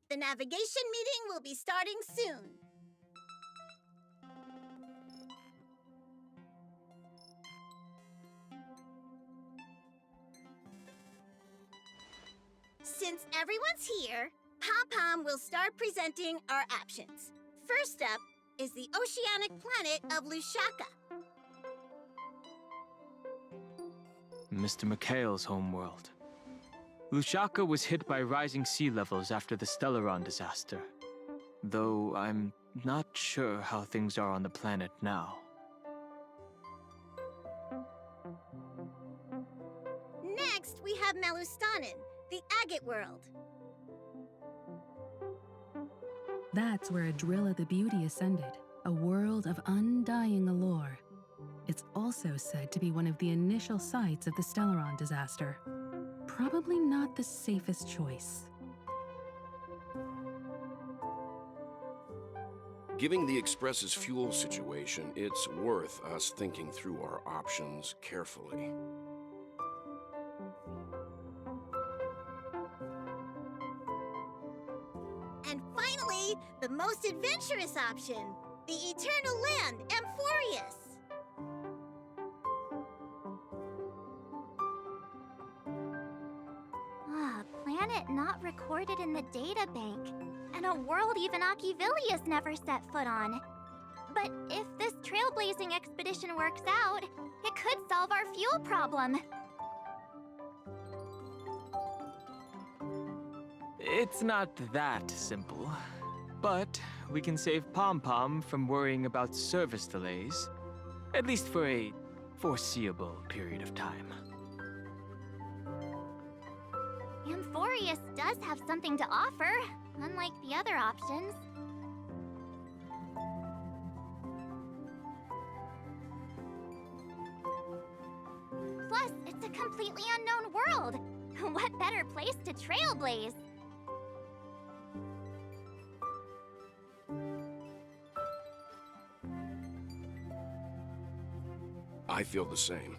The navigation meeting will be starting soon. Since everyone's here, Pom-Pom will start presenting our options. First up is the oceanic planet of Lushaka. Mr. McHale's homeworld. Lushaka was hit by rising sea levels after the Stellaron disaster, though I'm not sure how things are on the planet now. Next, we have Melustanin, the agate world. That's where Adrilla the Beauty ascended, a world of undying allure. It's also said to be one of the initial sites of the Stellaron disaster. Probably not the safest choice. Given the Express's fuel situation, it's worth us thinking through our options carefully. And finally, the most adventurous option, the eternal land, Amphoreus. Planet not recorded in the databank, and a world even Achivilius never set foot on. But if this trailblazing expedition works out, it could solve our fuel problem. It's not that simple, but we can save Pom-Pom from worrying about service delays, at least for a foreseeable period of time. Amphoreus does have something to offer, unlike the other options. Plus, it's a completely unknown world. What better place to trailblaze? I feel the same.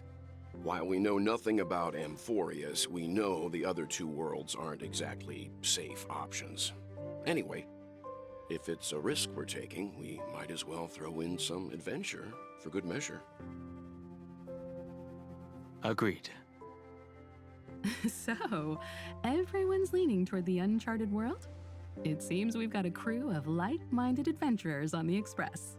While we know nothing about Amphoreus, we know the other two worlds aren't exactly safe options. Anyway, if it's a risk we're taking, we might as well throw in some adventure for good measure. Agreed. So, everyone's leaning toward the uncharted world? It seems we've got a crew of like-minded adventurers on the Express.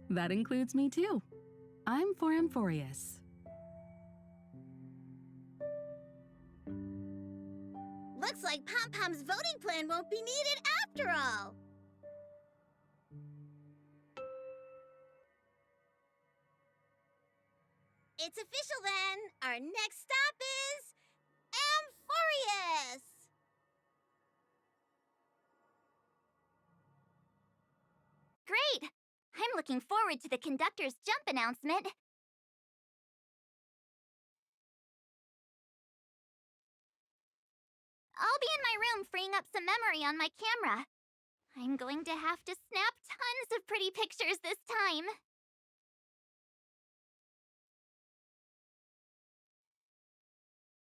That includes me too. I'm for Amphoreus. Looks like Pom-Pom's voting plan won't be needed after all. It's official then. Our next stop is Amphoreus. Great! I'm looking forward to the conductor's jump announcement. I'll be in my room freeing up some memory on my camera. I'm going to have to snap tons of pretty pictures this time.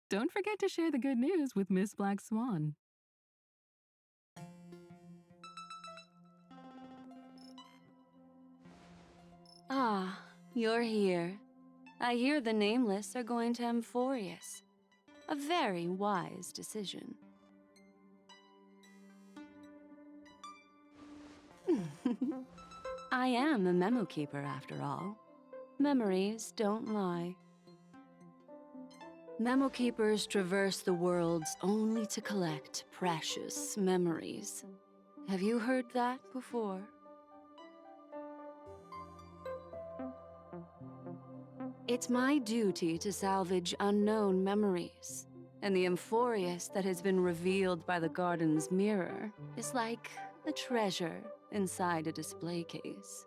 Don't forget to share the good news with Miss Black Swan. Ah, you're here. I hear the Nameless are going to Amphoreus. A very wise decision. I am a memo keeper after all. Memories don't lie. Memo keepers traverse the worlds only to collect precious memories. Have you heard that before? It's my duty to salvage unknown memories, and the Amphoreus that has been revealed by the garden's mirror is like a treasure inside a display case.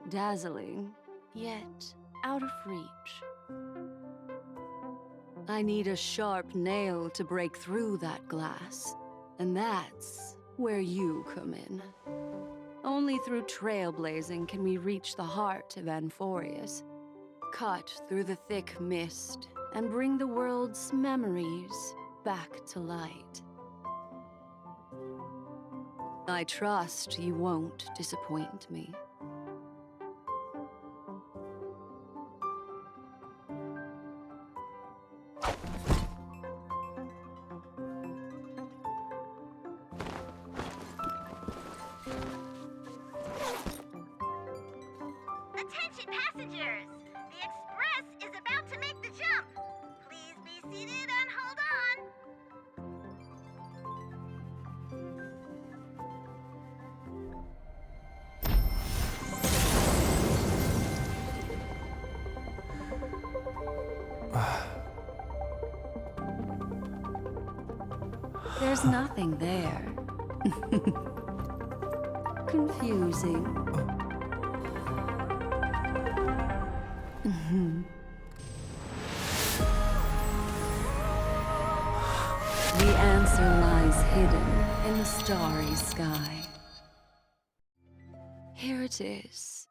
Dazzling, yet out of reach. I need a sharp nail to break through that glass, and that's where you come in. Only through trailblazing can we reach the heart of Amphoreus. cut through the thick mist and bring the world's memories back to light. I trust you won't disappoint me. Attention passengers! The express is about to make the jump. Please be seated and hold on. There's nothing there. Confusing. The answer lies hidden in the starry sky. Here it is,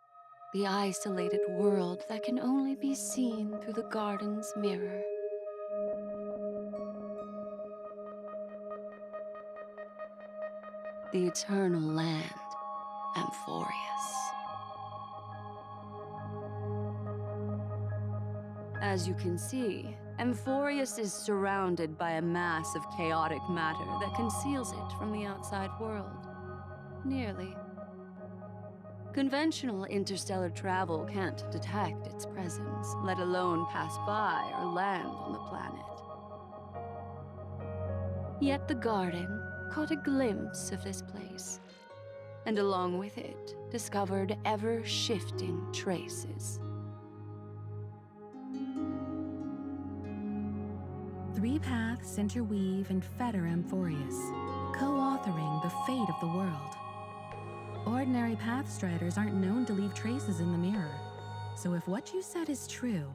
the isolated world that can only be seen through the garden's mirror. The eternal land, Amphoreus. As you can see, Amphoreus is surrounded by a mass of chaotic matter that conceals it from the outside world. Nearly. Conventional interstellar travel can't detect its presence, let alone pass by or land on the planet. Yet the garden caught a glimpse of this place, and along with it, discovered ever-shifting traces. Three paths interweave and fetter Amphoreus, co-authoring the fate of the world. Ordinary pathstriders aren't known to leave traces in the mirror, so if what you said is true,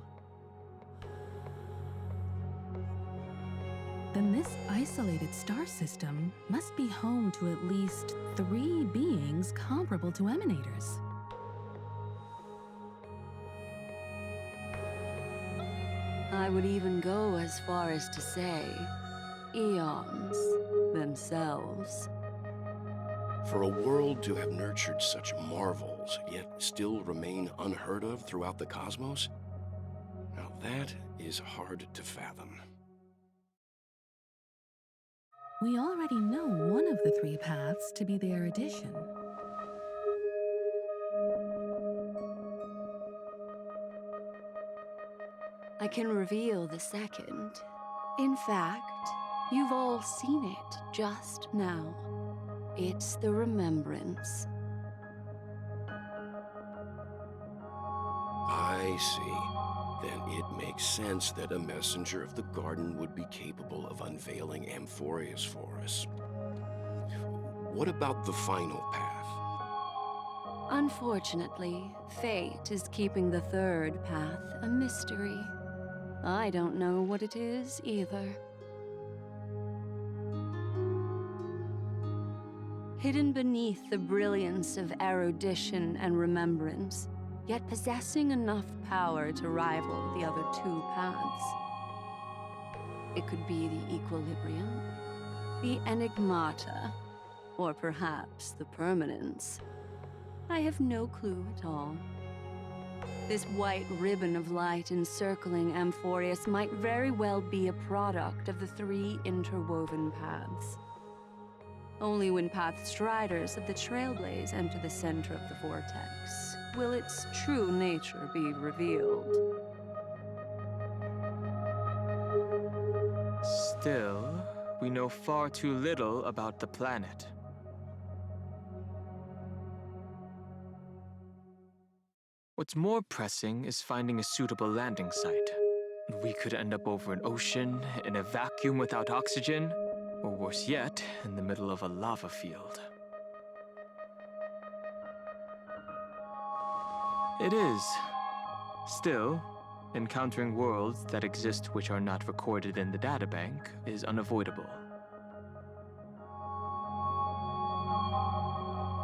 then this isolated star system must be home to at least 3 beings comparable to emanators. I would even go as far as to say, eons themselves. For a world to have nurtured such marvels, yet still remain unheard of throughout the cosmos? Now that is hard to fathom. We already know one of the 3 paths to be their addition. I can reveal the second. In fact, you've all seen it just now. It's the remembrance. I see. Then it makes sense that a messenger of the garden would be capable of unveiling Amphoreus for us. What about the final path? Unfortunately, fate is keeping the third path a mystery. I don't know what it is either. Hidden beneath the brilliance of erudition and remembrance, yet possessing enough power to rival the other 2 paths. It could be the equilibrium, the enigmata, or perhaps the permanence. I have no clue at all. This white ribbon of light encircling Amphoreus might very well be a product of the 3 interwoven paths. Only when pathstriders of the Trailblaze enter the center of the vortex will its true nature be revealed. Still, we know far too little about the planet. What's more pressing is finding a suitable landing site. We could end up over an ocean, in a vacuum without oxygen, or worse yet, in the middle of a lava field. It is. Still, encountering worlds that exist which are not recorded in the databank is unavoidable.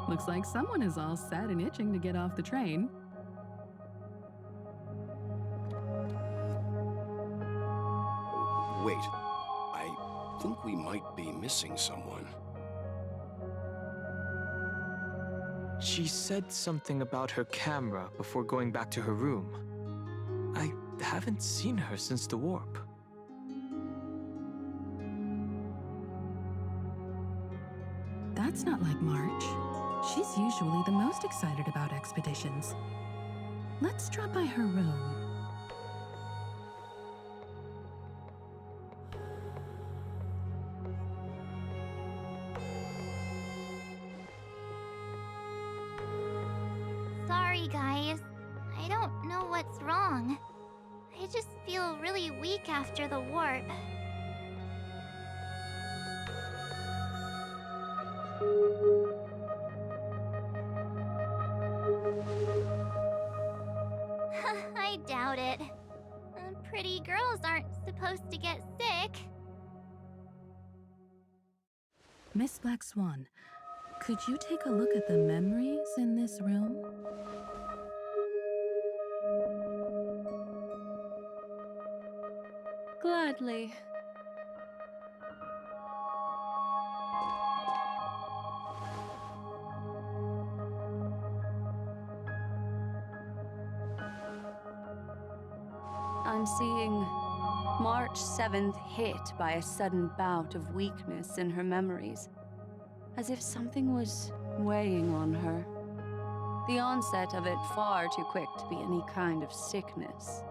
Looks like someone is all set and itching to get off the train. think we might be missing someone. She said something about her camera before going back to her room. I haven't seen her since the warp. That's not like March. She's usually the most excited about expeditions. Let's drop by her room. Sorry, guys. I don't know what's wrong. I just feel really weak after the warp. I doubt it. Pretty girls aren't supposed to get sick. Miss Black Swan, could you take a look at the memories in this room? Gladly. I'm seeing March 7th hit by a sudden bout of weakness in her memories, as if something was weighing on her. The onset of it far too quick to be any kind of sickness.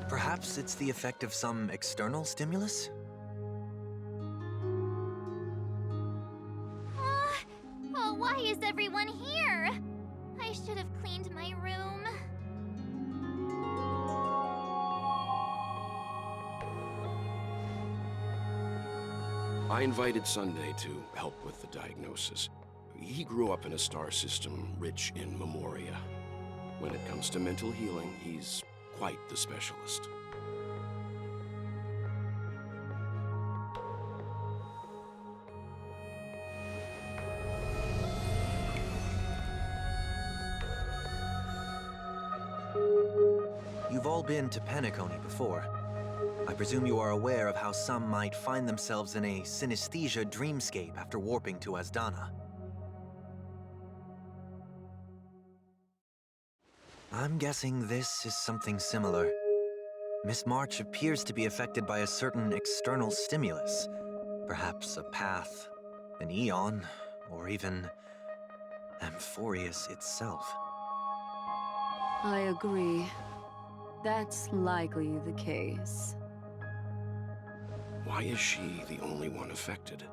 Perhaps it's the effect of some external stimulus? Oh, why is everyone here? I should have cleaned my room. I invited Sunday to help with the diagnosis. He grew up in a star system rich in memoria. When it comes to mental healing, he's quite the specialist. You've all been to Penacony before. I presume you are aware of how some might find themselves in a synesthesia dreamscape after warping to Asdana. I'm guessing this is something similar. Miss March appears to be affected by a certain external stimulus. Perhaps a path, an eon, or even Amphoreus itself. I agree. That's likely the case. Why is she the only one affected?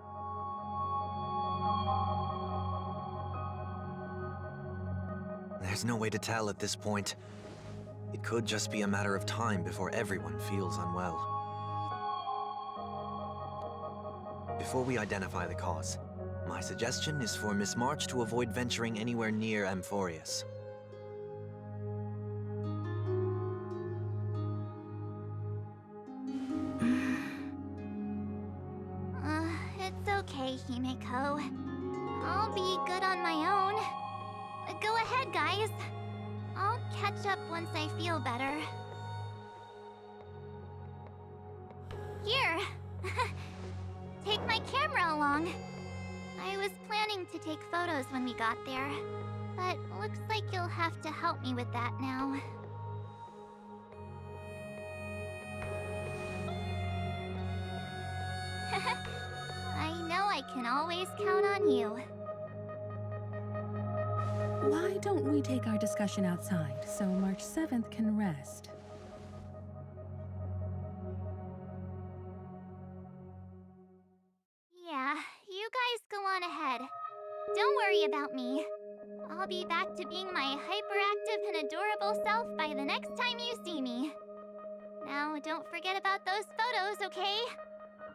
There's no way to tell at this point. It could just be a matter of time before everyone feels unwell. Before we identify the cause, my suggestion is for Miss March to avoid venturing anywhere near Amphoreus. It's okay, Himeko. I'll be good on my own. Go ahead, guys. I'll catch up once I feel better. Here. Take my camera along. I was planning to take photos when we got there, but looks like you'll have to help me with that now. I know I can always count on you. Why don't we take our discussion outside so March 7th can rest? Yeah, you guys go on ahead. Don't worry about me. I'll be back to being my hyperactive and adorable self by the next time you see me. Now, don't forget about those photos, okay?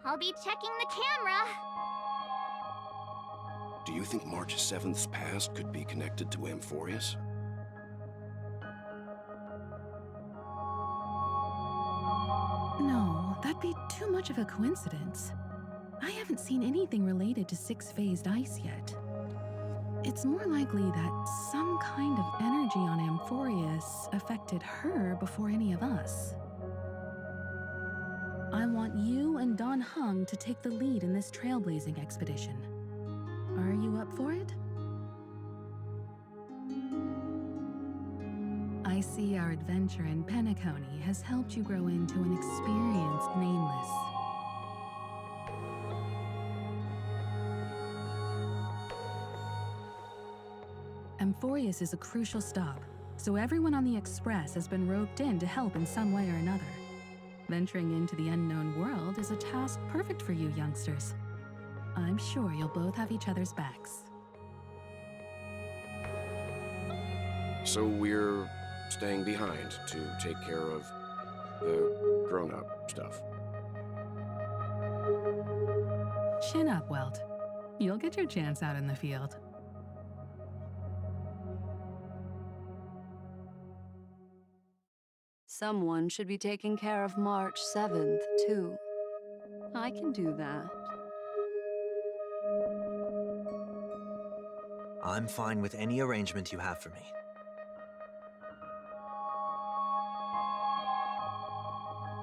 I'll be checking the camera. Do you think March 7th's past could be connected to Amphoreus? No, that'd be too much of a coincidence. I haven't seen anything related to six-phased ice yet. It's more likely that some kind of energy on Amphoreus affected her before any of us. I want you and Don Hung to take the lead in this trailblazing expedition. Are you up for it? I see our adventure in Penacony has helped you grow into an experienced nameless. Amphoreus is a crucial stop, so everyone on the Express has been roped in to help in some way or another. Venturing into the unknown world is a task perfect for you youngsters. I'm sure you'll both have each other's backs. So we're staying behind to take care of the grown-up stuff. Chin up, Welt. You'll get your chance out in the field. Someone should be taking care of March 7th, too. I can do that. I'm fine with any arrangement you have for me.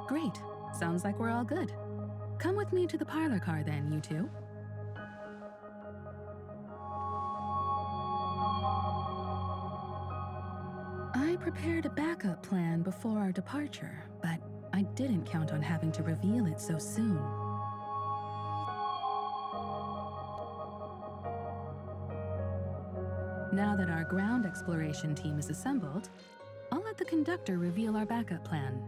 Great. Sounds like we're all good. Come with me to the parlor car then, you two. I prepared a backup plan before our departure, but I didn't count on having to reveal it so soon. Now that our ground exploration team is assembled, I'll let the conductor reveal our backup plan.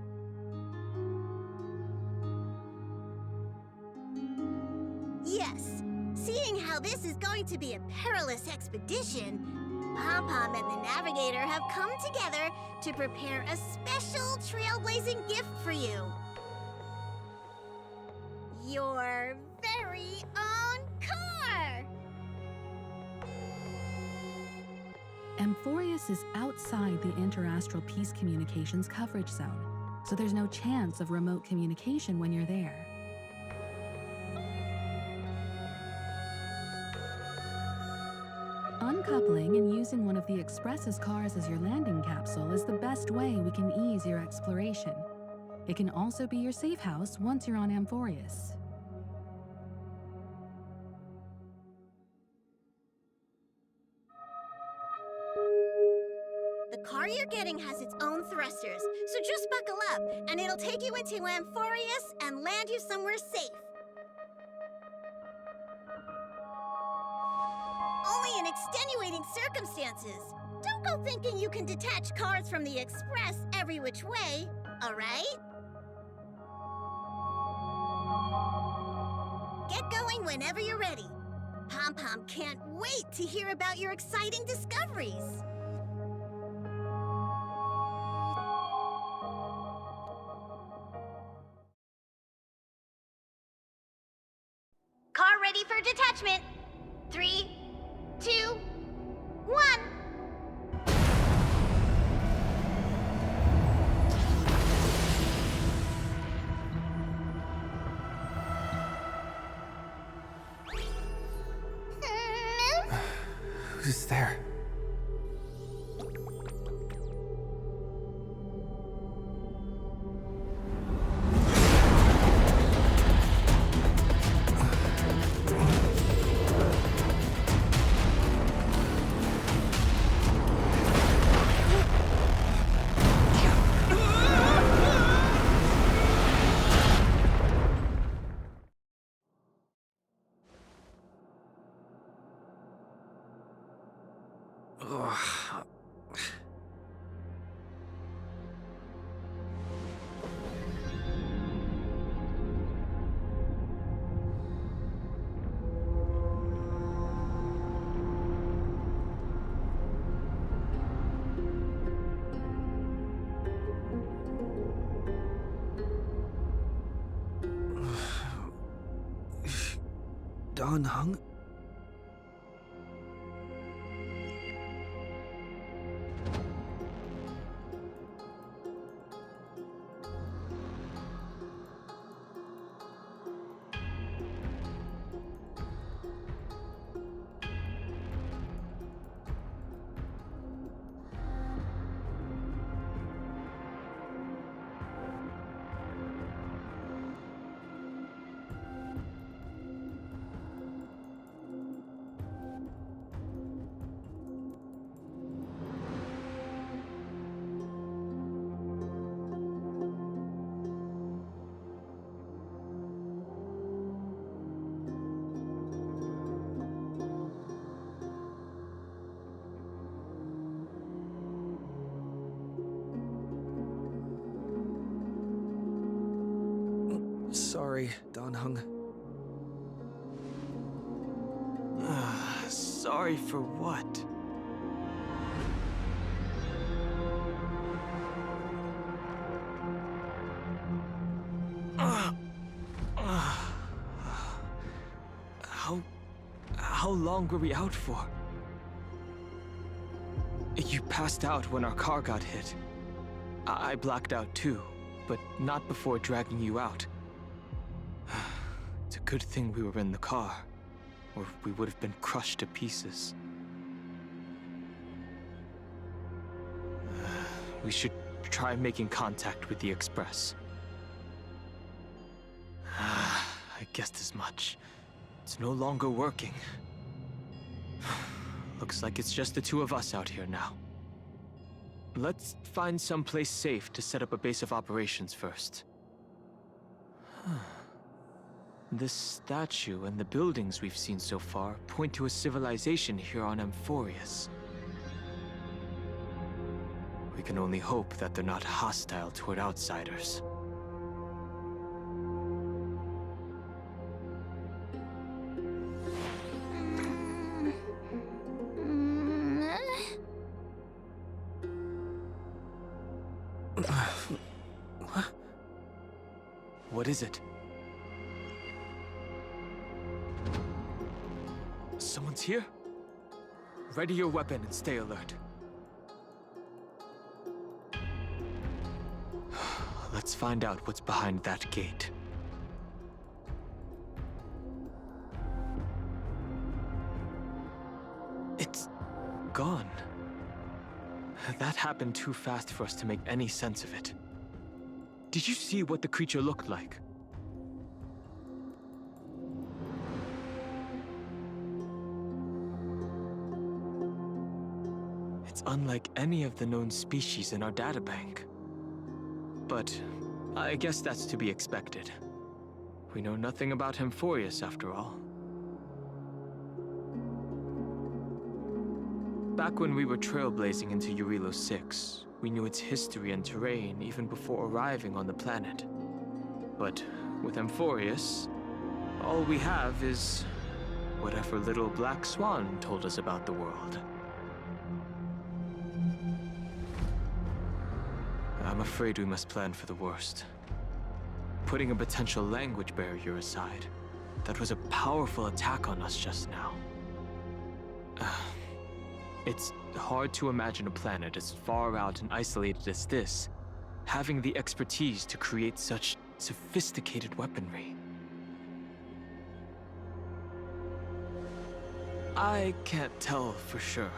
Yes, seeing how this is going to be a perilous expedition, Pom-Pom and the Navigator have come together to prepare a special trailblazing gift for you. Your very own car! Amphoreus is outside the interastral peace communications coverage zone, so there's no chance of remote communication when you're there. Uncoupling and using one of the Express's cars as your landing capsule is the best way we can ease your exploration. It can also be your safe house once you're on Amphoreus. The car you're getting has its own thrusters, so just buckle up, and it'll take you into Amphoreus and land you somewhere safe. Only in extenuating circumstances. Don't go thinking you can detach cars from the Express every which way, all right? Get going whenever you're ready. Pom-Pom can't wait to hear about your exciting discoveries. Car ready for detachment. 3, 2, 1. Who's there? Don Hung? Sorry, Don Hung. Sorry for what? How long were we out for? You passed out when our car got hit. I blacked out too, but not before dragging you out. It's a good thing we were in the car, or we would have been crushed to pieces. We should try making contact with the Express. I guessed as much. It's no longer working. Looks like it's just the two of us out here now. Let's find some place safe to set up a base of operations first. This statue and the buildings we've seen so far point to a civilization here on Amphoreus. We can only hope that they're not hostile toward outsiders. What is it? Someone's here? Ready your weapon and stay alert. Let's find out what's behind that gate. It's gone. That happened too fast for us to make any sense of it. Did you see what the creature looked like? It's unlike any of the known species in our databank. But I guess that's to be expected. We know nothing about Amphoreus after all. Back when we were trailblazing into Eurilo 6, we knew its history and terrain even before arriving on the planet. But with Amphoreus, all we have is whatever little black swan told us about the world. I'm afraid we must plan for the worst. Putting a potential language barrier aside, that was a powerful attack on us just now. It's hard to imagine a planet as far out and isolated as this, having the expertise to create such sophisticated weaponry. I can't tell for sure,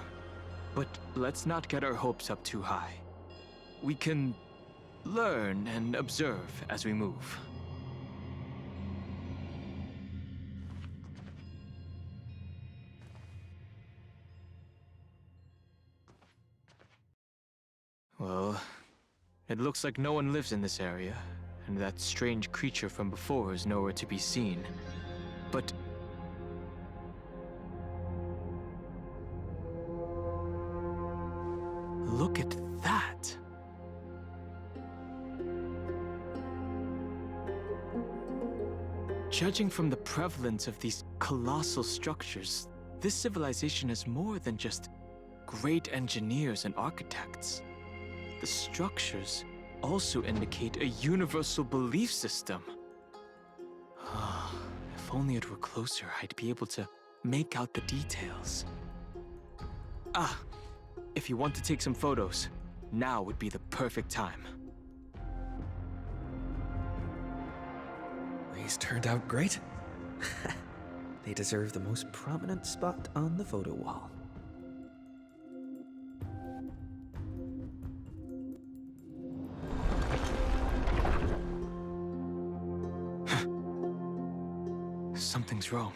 but let's not get our hopes up too high. We can learn and observe as we move. Well, it looks like no one lives in this area, and that strange creature from before is nowhere to be seen. But look at that! Judging from the prevalence of these colossal structures, this civilization is more than just great engineers and architects. The structures also indicate a universal belief system. If only it were closer, I'd be able to make out the details. If you want to take some photos, now would be the perfect time. These turned out great. They deserve the most prominent spot on the photo wall. Something's wrong.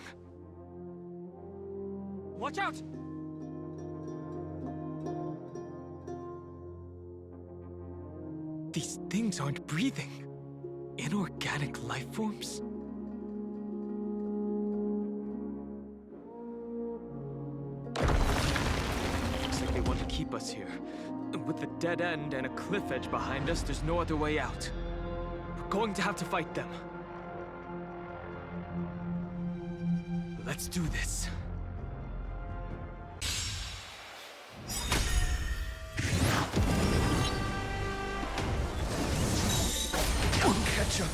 Watch out! These things aren't breathing. Inorganic life forms? Looks like they want to keep us here. With the dead end and a cliff edge behind us, there's no other way out. We're going to have to fight them. Let's do this. Catch up.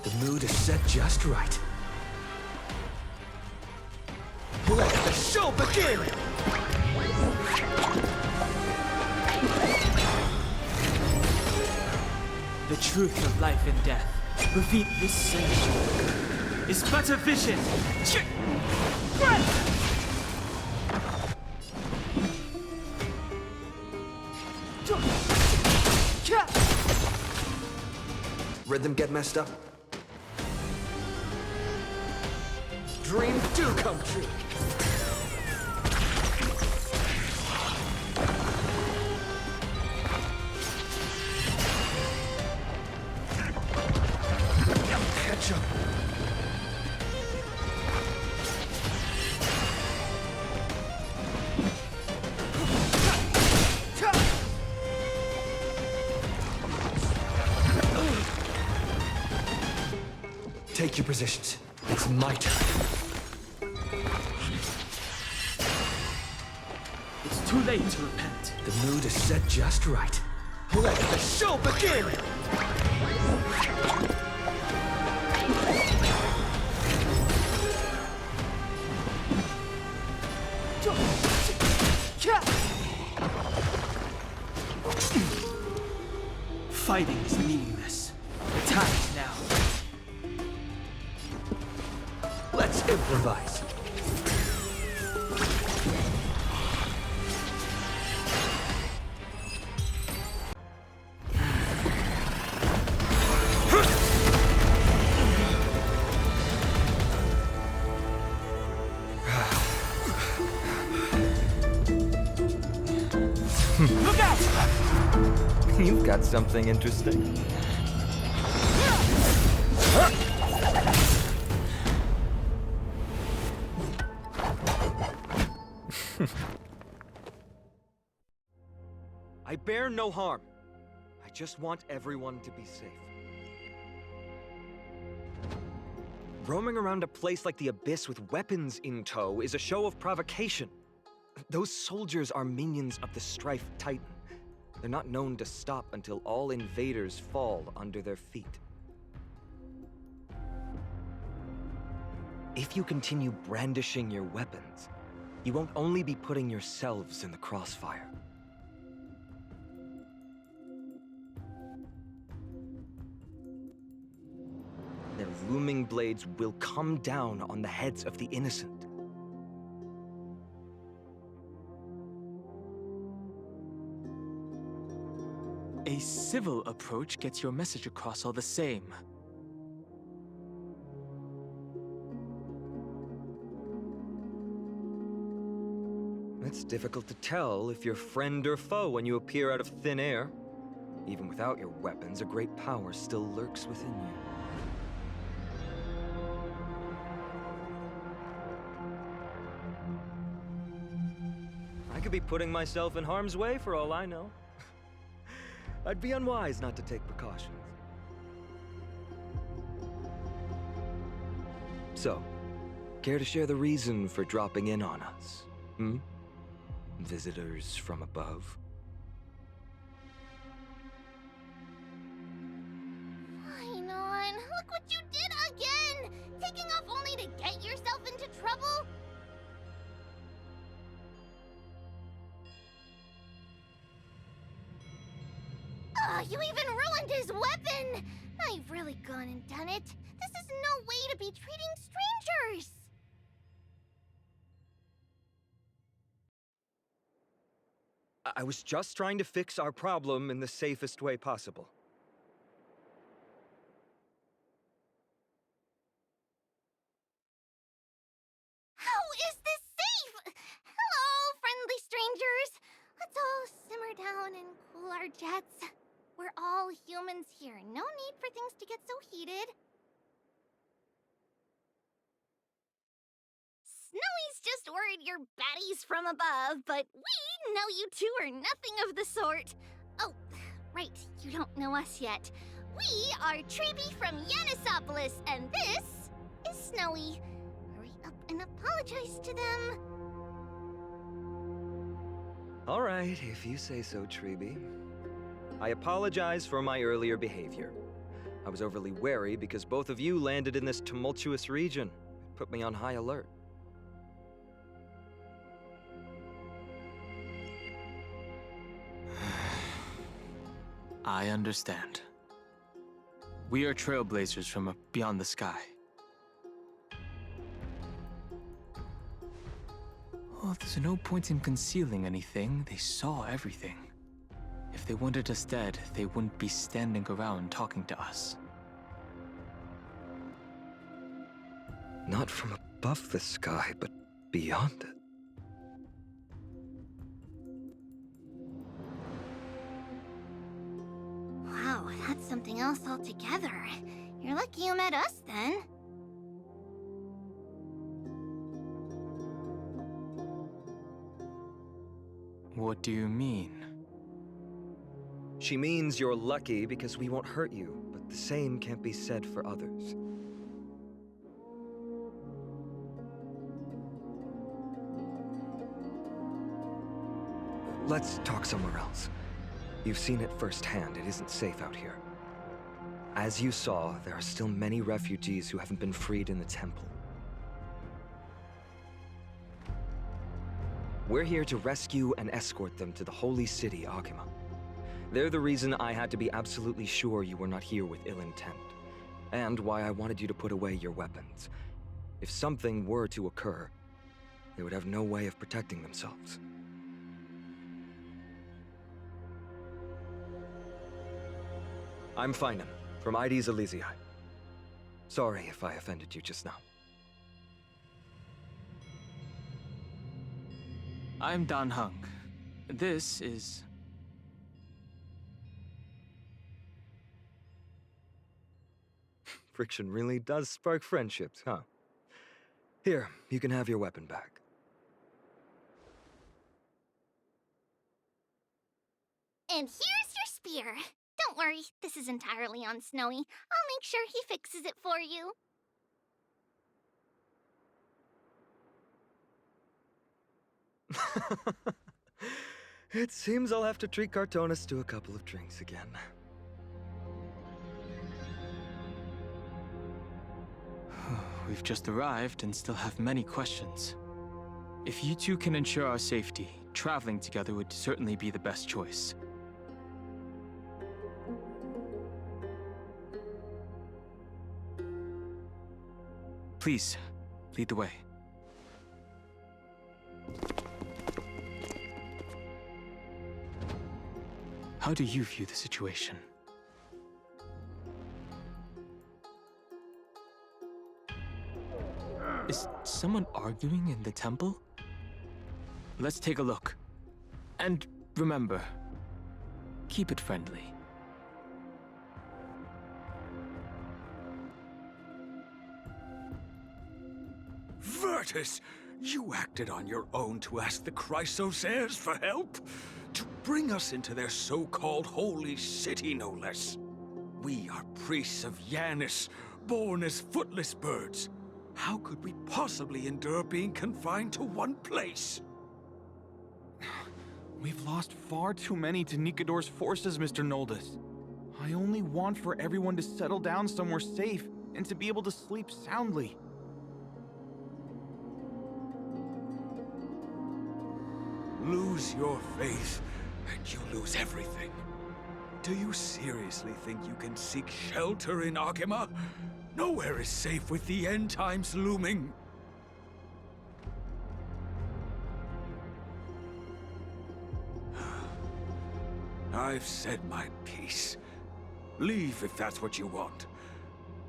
The mood is set just right. Let the show begin! The truth of life and death, revealed this century, is but a vision. Rhythm get messed up? Dreams do come true. Catch up. Take your positions. It's my turn. It's too late to repent. The mood is set just right. Let the show begin! Fighting is meaningless. The time is now. Let's improvise. Look out! You've got something interesting. I bear no harm. I just want everyone to be safe. Roaming around a place like the Abyss with weapons in tow is a show of provocation. Those soldiers are minions of the Strife Titan. They're not known to stop until all invaders fall under their feet. If you continue brandishing your weapons, you won't only be putting yourselves in the crossfire. Their looming blades will come down on the heads of the innocent. A civil approach gets your message across all the same. It's difficult to tell if you're friend or foe when you appear out of thin air. Even without your weapons, a great power still lurks within you. I could be putting myself in harm's way for all I know. I'd be unwise not to take precautions. So, care to share the reason for dropping in on us? Hmm? Visitors from above? Fine on. Look what you did again! Taking off only to get yourself into trouble? You even ruined his weapon! Now you've really gone and done it. This is no way to be treating strangers! I was just trying to fix our problem in the safest way possible. How is this safe? Hello, friendly strangers. Let's all simmer down and cool our our jets. We're all humans here. No need for things to get so heated. Snowy's just worried you're baddies from above, but we know you two are nothing of the sort. Oh, right, you don't know us yet. We are Treeby from Yanisopolis, and this is Snowy. Hurry up and apologize to them. All right, if you say so, Treeby. I apologize for my earlier behavior. I was overly wary because both of you landed in this tumultuous region. It put me on high alert. I understand. We are trailblazers from beyond the sky. Well, there's no point in concealing anything. They saw everything. If they wanted us dead, they wouldn't be standing around talking to us. Not from above the sky, but beyond it. Wow, that's something else altogether. You're lucky you met us then. What do you mean? She means you're lucky because we won't hurt you, but the same can't be said for others. Let's talk somewhere else. You've seen it firsthand. It isn't safe out here. As you saw, there are still many refugees who haven't been freed in the temple. We're here to rescue and escort them to the holy city, Agima. They're the reason I had to be absolutely sure you were not here with ill intent, and why I wanted you to put away your weapons. If something were to occur, they would have no way of protecting themselves. I'm Finan, from Ides Elysiae. Sorry if I offended you just now. I'm Dan Hung. This is... Friction really does spark friendships, huh? Here, you can have your weapon back. And here's your spear. Don't worry, this is entirely on Snowy. I'll make sure he fixes it for you. It seems I'll have to treat Cartonis to a couple of drinks again. We've just arrived and still have many questions. If you two can ensure our safety, traveling together would certainly be the best choice. Please, lead the way. How do you view the situation? Is someone arguing in the temple? Let's take a look. And remember, keep it friendly. Virtus, you acted on your own to ask the Chrysosaurs for help? To bring us into their so-called holy city, no less. We are priests of Yanis, born as footless birds. How could we possibly endure being confined to one place? We've lost far too many to Nikador's forces, Mr. Noldus. I only want for everyone to settle down somewhere safe and to be able to sleep soundly. Lose your faith, and you lose everything. Do you seriously think you can seek shelter in Agima? Nowhere is safe with the end times looming. I've said my piece. Leave if that's what you want.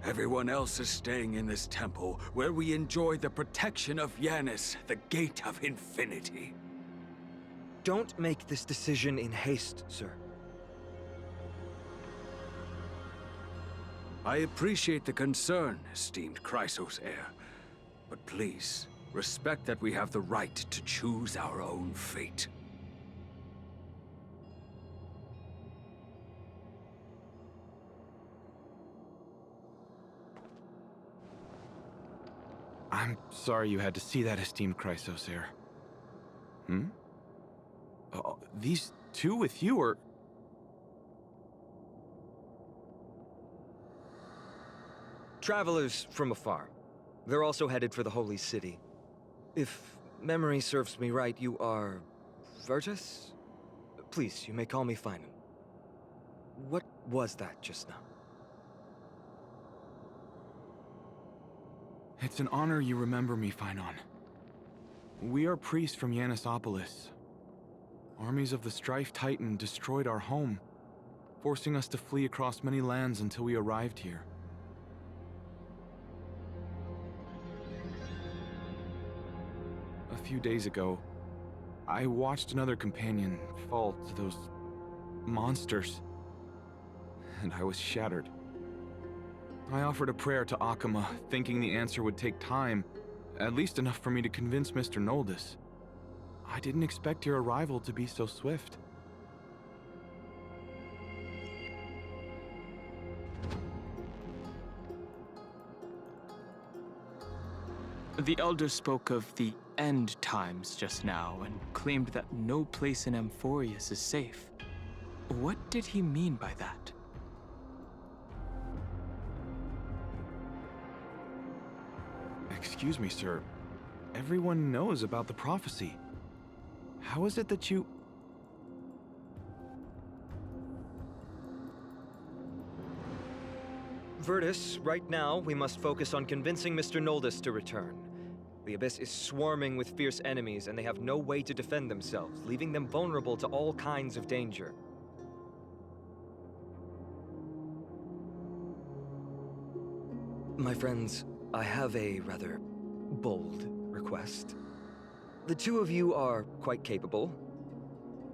Everyone else is staying in this temple, where we enjoy the protection of Yanis, the Gate of Infinity. Don't make this decision in haste, sir. I appreciate the concern, esteemed Chrysos heir. But please, respect that we have the right to choose our own fate. I'm sorry you had to see that, esteemed Chrysos heir. These two with you are... Travelers from afar. They're also headed for the Holy City. If memory serves me right, you are... Virtus? Please, you may call me Finan. What was that just now? It's an honor you remember me, Finan. We are priests from Yanisopolis. Armies of the Strife Titan destroyed our home, forcing us to flee across many lands until we arrived here. A few days ago, I watched another companion fall to those monsters, and I was shattered. I offered a prayer to Akama, thinking the answer would take time, at least enough for me to convince Mr. Noldus. I didn't expect your arrival to be so swift. The Elder spoke of the end times just now and claimed that no place in Amphoreus is safe. What did he mean by that? Excuse me, sir. Everyone knows about the prophecy. How is it that you... Virtus, right now, we must focus on convincing Mr. Noldus to return. The Abyss is swarming with fierce enemies, and they have no way to defend themselves, leaving them vulnerable to all kinds of danger. My friends, I have a rather bold request. The two of you are quite capable.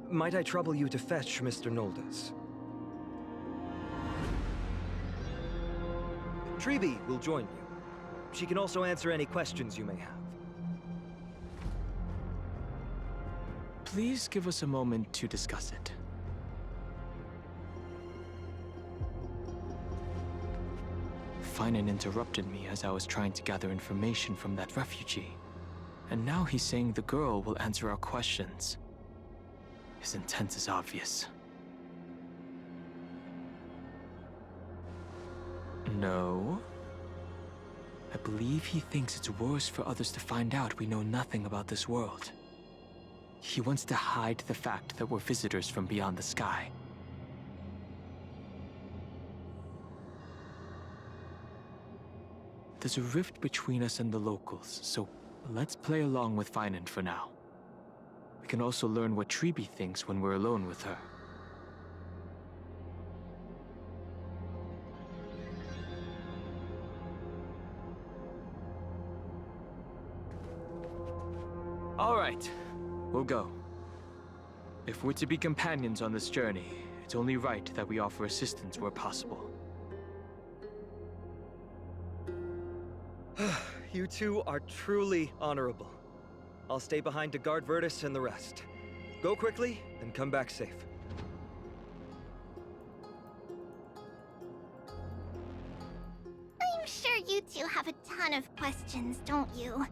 Might I trouble you to fetch Mr. Noldus? Treeby will join you. She can also answer any questions you may have. Please give us a moment to discuss it. Finan interrupted me as I was trying to gather information from that refugee. And now he's saying the girl will answer our questions. His intent is obvious. No. I believe he thinks it's worse for others to find out we know nothing about this world. He wants to hide the fact that we're visitors from beyond the sky. There's a rift between us and the locals, so let's play along with Finan for now. We can also learn what Treeby thinks when we're alone with her. All right, we'll go. If we're to be companions on this journey, it's only right that we offer assistance where possible. You two are truly honorable. I'll stay behind to guard Virtus and the rest. Go quickly, and come back safe. I'm sure you two have a ton of questions, don't you?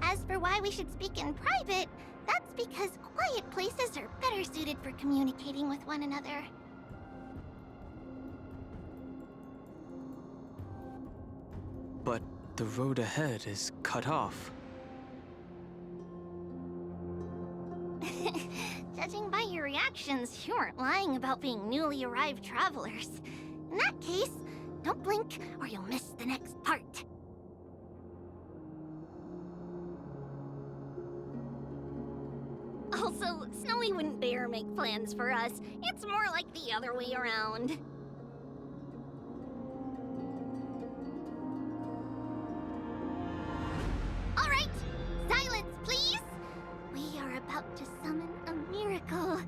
As for why we should speak in private, that's because quiet places are better suited for communicating with one another. But the road ahead is cut off. Judging by your reactions, you aren't lying about being newly arrived travelers. In that case, don't blink or you'll miss the next part. Also, Snowy wouldn't dare make plans for us. It's more like the other way around. All right, silence, please. We are about to summon a miracle.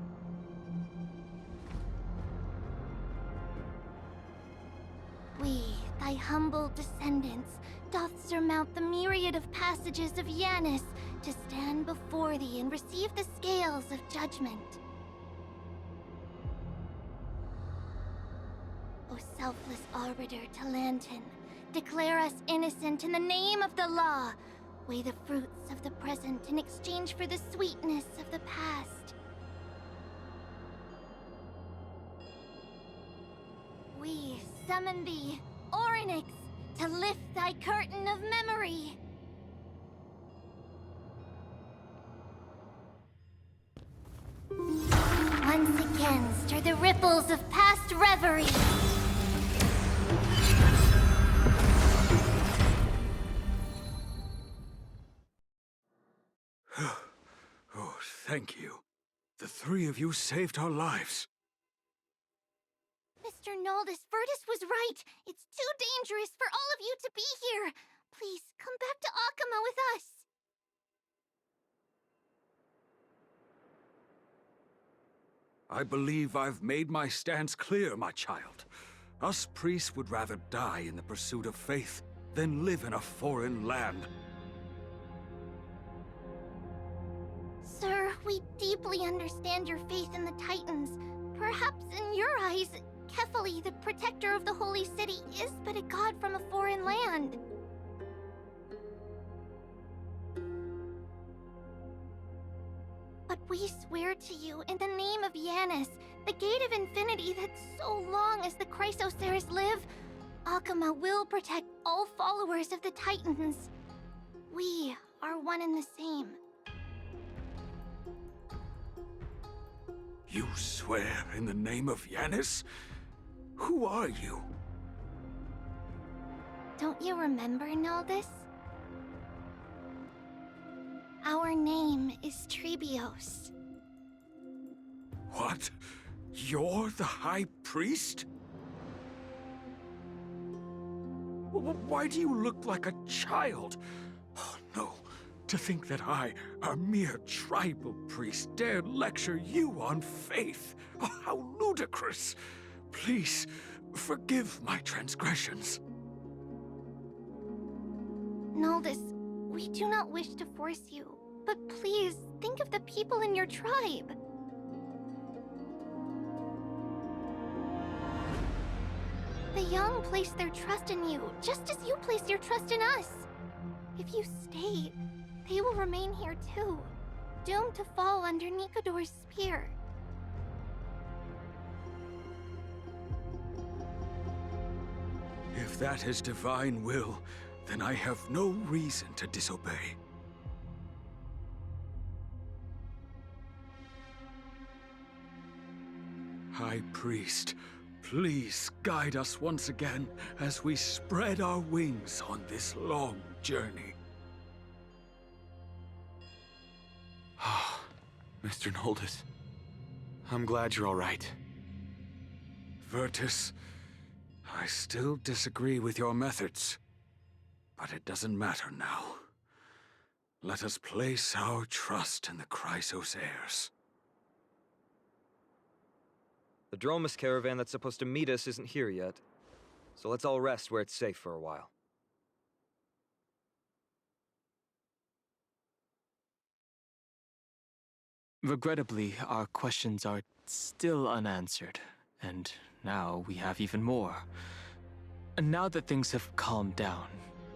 thy humble descendants doth surmount the myriad of passages of Yanis to stand before thee and receive the scales of judgment. O selfless arbiter Talantin, declare us innocent in the name of the law. Weigh the fruits of the present in exchange for the sweetness of the past. We summon thee, Orynyx, to lift thy curtain of memory. Once again stir the ripples of past reverie. Oh, thank you. The three of you saved our lives. Mr. Noldus, Virtus was right. It's too dangerous for all of you to be here. Please, come back to Akama with us. I believe I've made my stance clear, my child. Us priests would rather die in the pursuit of faith than live in a foreign land. Sir, we deeply understand your faith in the Titans. Perhaps in your eyes, Kefali, the protector of the Holy City, is but a god from a foreign land. But we swear to you, in the name of Yanis, the Gate of Infinity, that so long as the Chrysoceres live, Akama will protect all followers of the Titans. We are one and the same. You swear in the name of Yanis? Who are you? Don't you remember, Noldus? Our name is Trebios. What? You're the High Priest? Why do you look like a child? Oh, no. To think that I, a mere tribal priest, dared lecture you on faith. Oh, how ludicrous. Please, forgive my transgressions. Noldus, we do not wish to force you, but please think of the people in your tribe. The young place their trust in you, just as you place your trust in us. If you stay, they will remain here too, doomed to fall under Nikodor's spear. If that is divine will, then I have no reason to disobey. High Priest, please guide us once again as we spread our wings on this long journey. Mr. Noldus, I'm glad you're all right. Virtus, I still disagree with your methods, but it doesn't matter now. Let us place our trust in the Chrysoceres. The Dromus caravan that's supposed to meet us isn't here yet, so let's all rest where it's safe for a while. Regrettably, our questions are still unanswered, and now we have even more. And now that things have calmed down,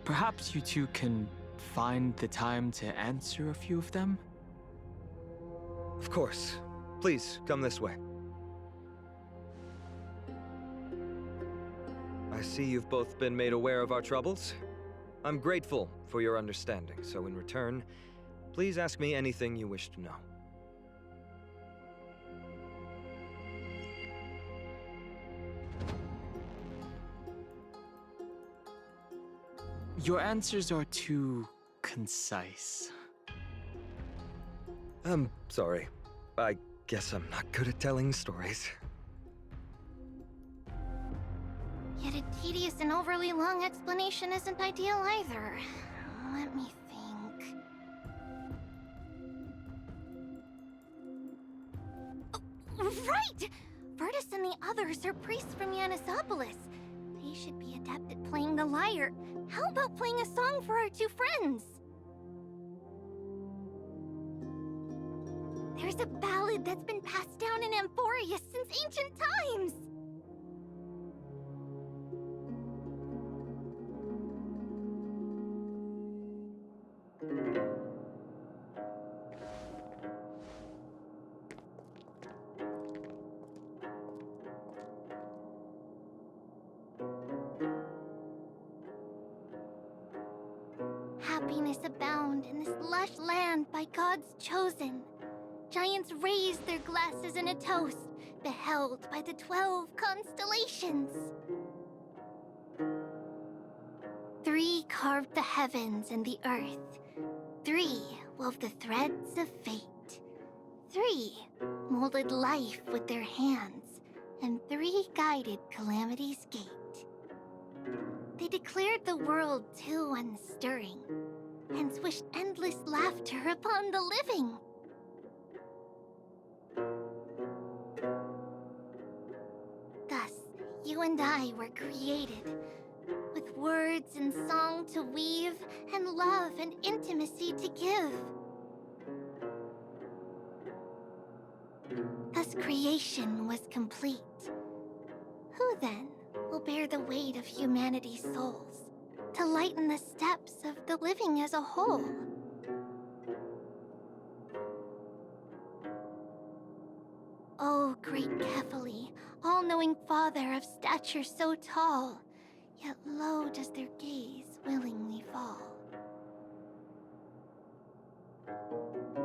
perhaps you two can find the time to answer a few of them? Of course. Please, come this way. I see you've both been made aware of our troubles. I'm grateful for your understanding, so in return, please ask me anything you wish to know. Your answers are too concise. I'm sorry. I guess I'm not good at telling stories. Yet a tedious and overly long explanation isn't ideal either. Let me think. Oh, right! Virtus and the others are priests from Yanisopolis. He should be adept at playing the lyre. How about playing a song for our two friends? There's a ballad that's been passed down in Amphoreus since ancient times. Happiness abound in this lush land by God's chosen. Giants raise their glasses in a toast, beheld by the 12 constellations. 3 carved the heavens and the earth. 3 wove the threads of fate. 3 molded life with their hands, and 3 guided calamity's gate. They declared the world too unstirring, hence wished endless laughter upon the living. Thus, you and I were created, with words and song to weave, and love and intimacy to give. Thus creation was complete. Who then will bear the weight of humanity's souls, to lighten the steps of the living as a whole? O great Kephali, all-knowing Father of stature so tall, yet low does their gaze willingly fall.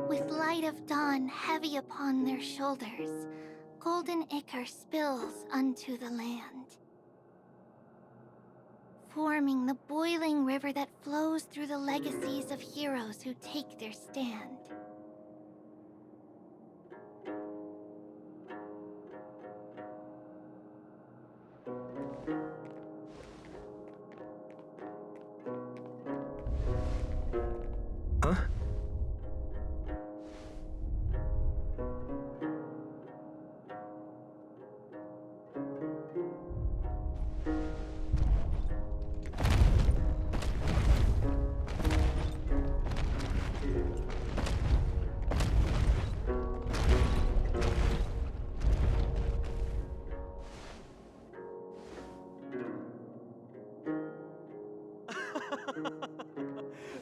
With light of dawn heavy upon their shoulders, golden ichor spills unto the land, forming the boiling river that flows through the legacies of heroes who take their stand. Huh?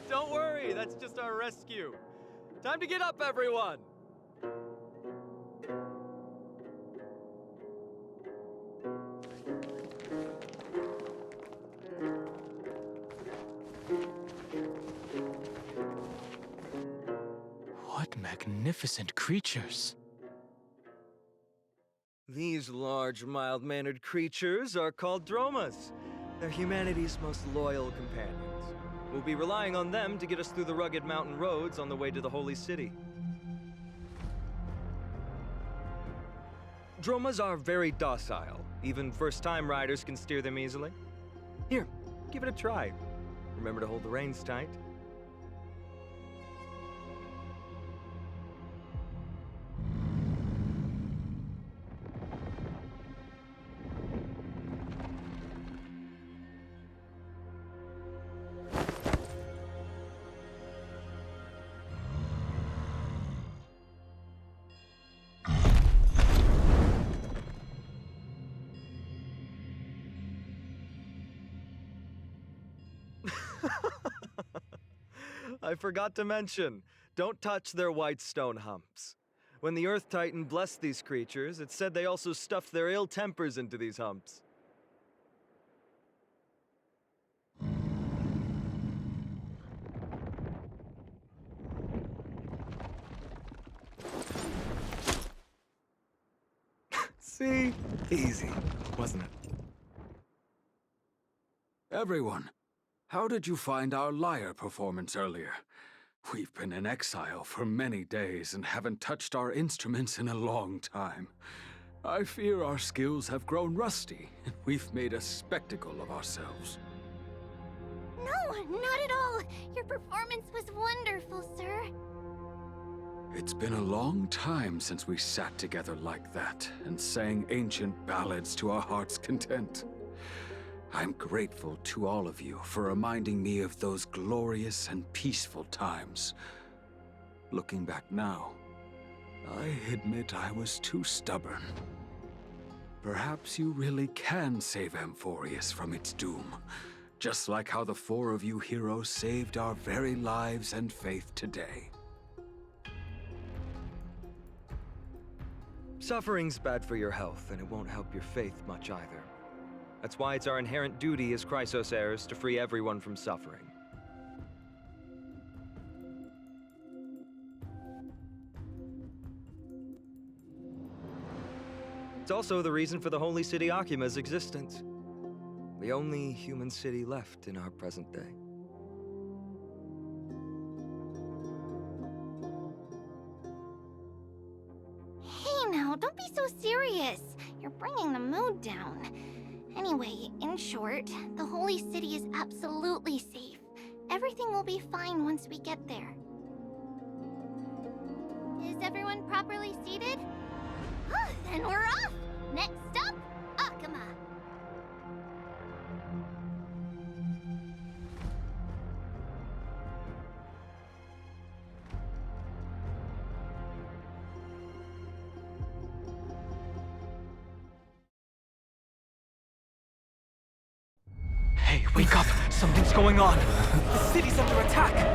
Don't worry, that's just our rescue. Time to get up, everyone! What magnificent creatures! These large, mild-mannered creatures are called dromas. They're humanity's most loyal companions. We'll be relying on them to get us through the rugged mountain roads on the way to the Holy City. Dromas are very docile. Even first-time riders can steer them easily. Here, give it a try. Remember to hold the reins tight. I forgot to mention, don't touch their white stone humps. When the Earth Titan blessed these creatures, it said they also stuffed their ill tempers into these humps. See? Easy, wasn't it? Everyone, how did you find our lyre performance earlier? We've been in exile for many days and haven't touched our instruments in a long time. I fear our skills have grown rusty, and we've made a spectacle of ourselves. No, not at all. Your performance was wonderful, sir. It's been a long time since we sat together like that and sang ancient ballads to our heart's content. I'm grateful to all of you for reminding me of those glorious and peaceful times. Looking back now, I admit I was too stubborn. Perhaps you really can save Amphoreus from its doom, just like how the four of you heroes saved our very lives and faith today. Suffering's bad for your health, and it won't help your faith much either. That's why it's our inherent duty as Chrysos heirs to free everyone from suffering. It's also the reason for the Holy City Akima's existence. The only human city left in our present day. Hey now, don't be so serious. You're bringing the mood down. Anyway, in short, the Holy City is absolutely safe. Everything will be fine once we get there. Is everyone properly seated? Then we're off! Next stop, Akama! Hey, wake up! Something's going on! The city's under attack!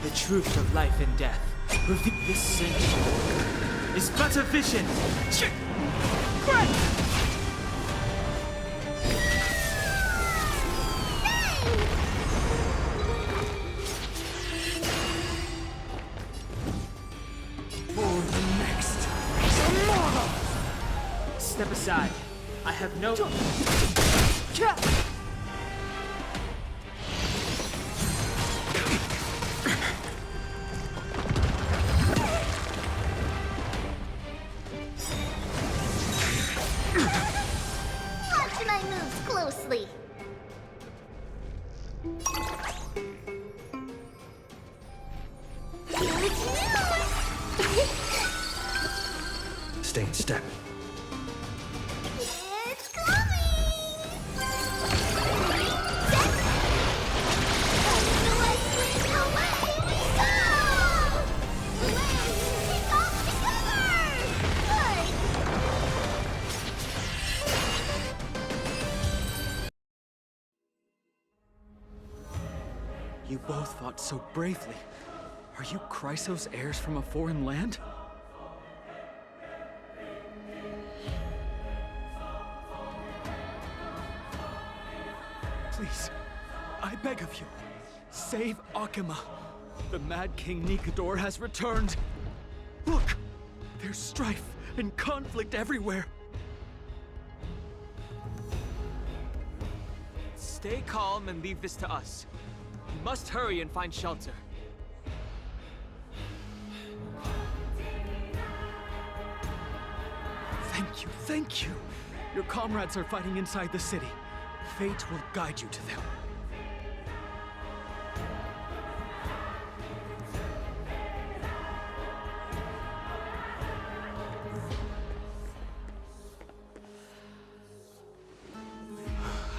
The truth of life and death. Reveal this sanctuary is but a vision. For the next tomorrow. Step aside. I have no. Watch my moves closely. Stay in step. It's coming! Away we go! Take off the cover! You both fought so bravely. Are you Chrysos heirs from a foreign land? Please, I beg of you, save Akima. The Mad King Nikador has returned. Look, there's strife and conflict everywhere. Stay calm and leave this to us. We must hurry and find shelter. Thank you. Your comrades are fighting inside the city. Fate will guide you to them.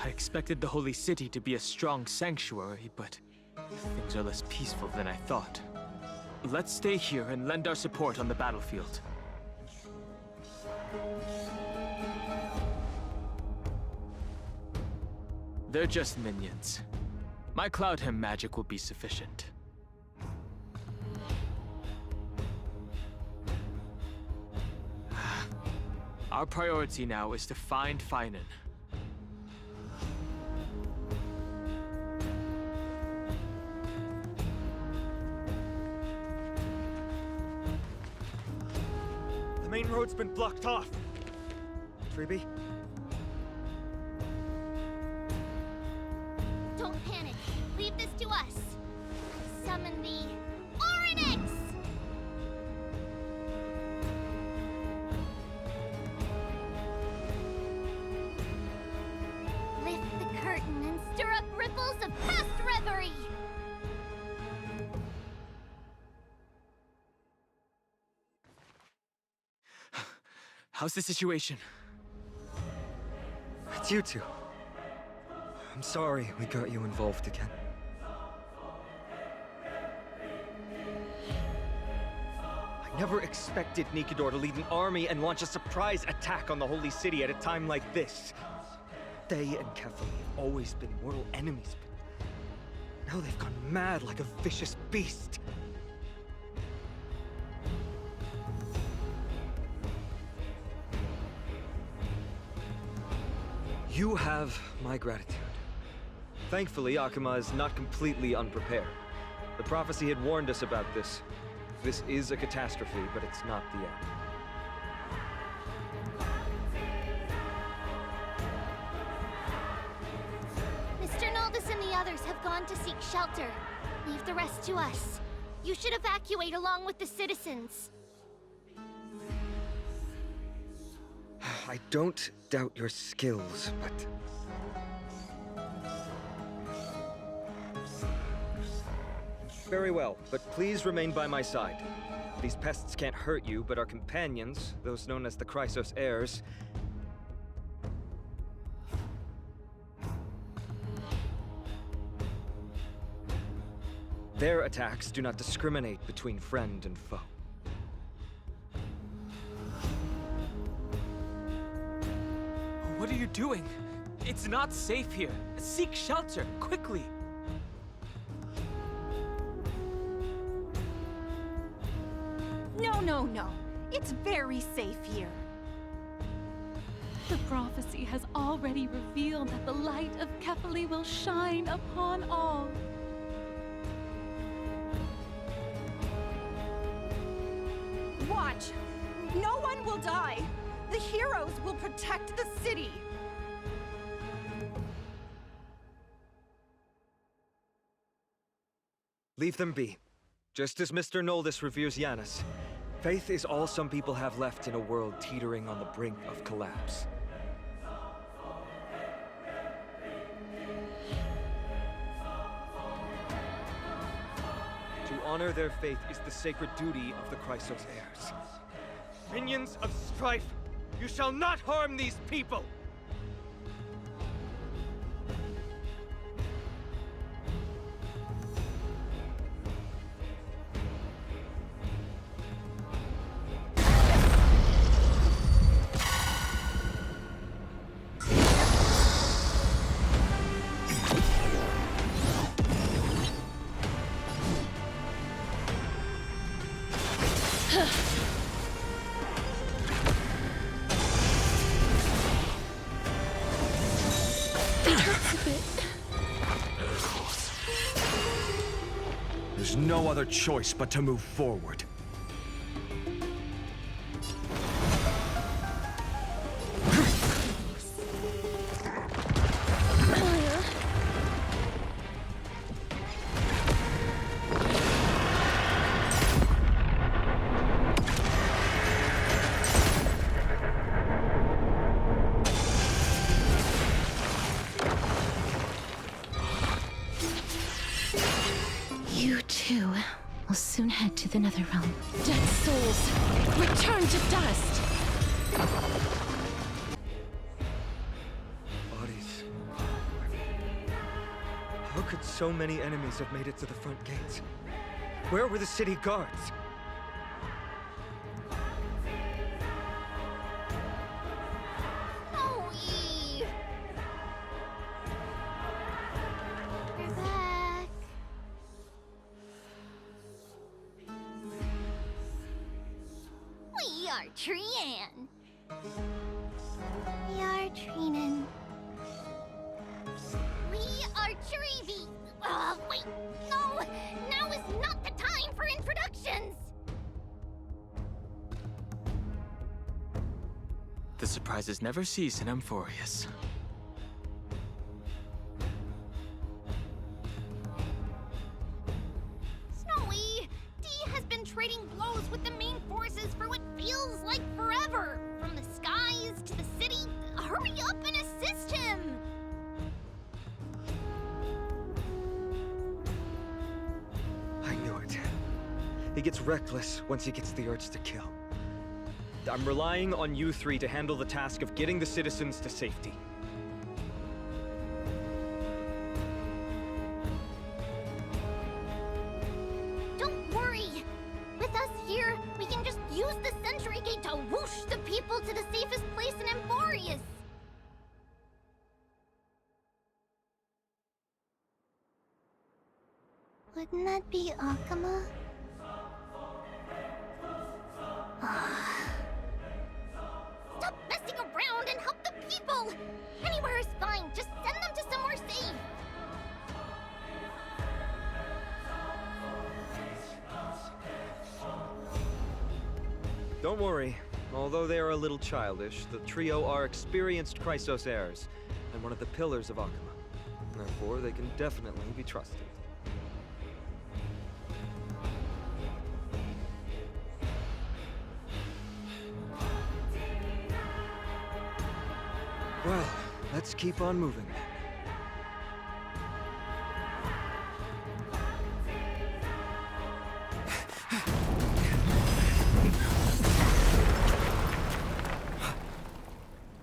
I expected the Holy City to be a strong sanctuary, but things are less peaceful than I thought. Let's stay here and lend our support on the battlefield. They're just minions. My Cloud Hem magic will be sufficient. Our priority now is to find Finan. main road's been blocked off. Treeby? Don't panic. Leave this to us. I summon the Oryx! Lift the curtain and stir up ripples of past reverie. How's the situation? It's you two. I'm sorry we got you involved again. I never expected Nikador to lead an army and launch a surprise attack on the Holy City at a time like this. They and Kefali have always been mortal enemies, but now they've gone mad like a vicious beast. You have my gratitude. Thankfully, Akuma is not completely unprepared. The prophecy had warned us about this. This is a catastrophe, but it's not the end. Mr. Naldis and the others have gone to seek shelter. Leave the rest to us. You should evacuate along with the citizens. I don't doubt your skills, but... Very well, but please remain by my side. These pests can't hurt you, but our companions, those known as the Chrysos heirs... Their attacks do not discriminate between friend and foe. What are you doing? It's not safe here. Seek shelter, quickly. No. It's very safe here. The prophecy has already revealed that the light of Kefali will shine upon all. Watch! No one will die! The heroes will protect the city! Leave them be. Just as Mr. Noldis reveres Yanis, faith is all some people have left in a world teetering on the brink of collapse. To honor their faith is the sacred duty of the Chrysos heirs. Minions of strife, you shall not harm these people! There's no other choice but to move forward. You too will soon head to the Netherrealm. Dead souls, return to dust! Bodies. How could so many enemies have made it to the front gates? Where were the city guards? Oh, Eve! You're back. We are Trian. We are Trinan. We are Treeby. Wait, no! Now is not the time for introductions! The surprises never cease in Amphoreus. Snowy! D has been trading blows with the main forces for what feels like forever. From the skies to the city. Hurry up and assist him! I knew it. He gets reckless once he gets the urge to kill. I'm relying on you three to handle the task of getting the citizens to safety. Don't worry! With us here, we can just use the Century Gate to whoosh the people to the safest place in Amphoreus! Wouldn't that be Akama? Stop messing around and help the people! Anywhere is fine, just send them to somewhere safe! Don't worry. Although they are a little childish, the trio are experienced Chrysos heirs, and one of the pillars of Akama. Therefore, they can definitely be trusted. Well, let's keep on moving.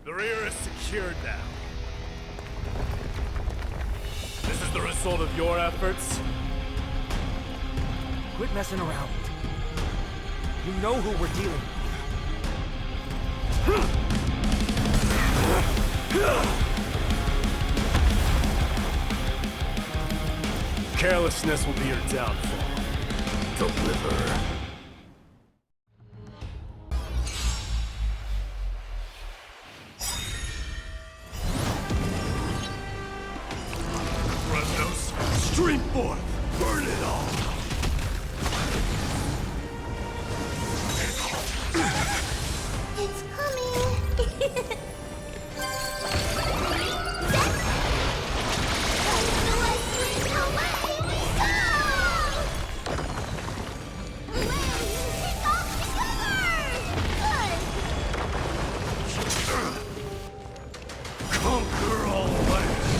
The rear is secured now. This is the result of your efforts? Quit messing around. You know who we're dealing with. Carelessness will be your downfall. Deliver. Stream forth! Burn it all! It's coming! Conquer all lands!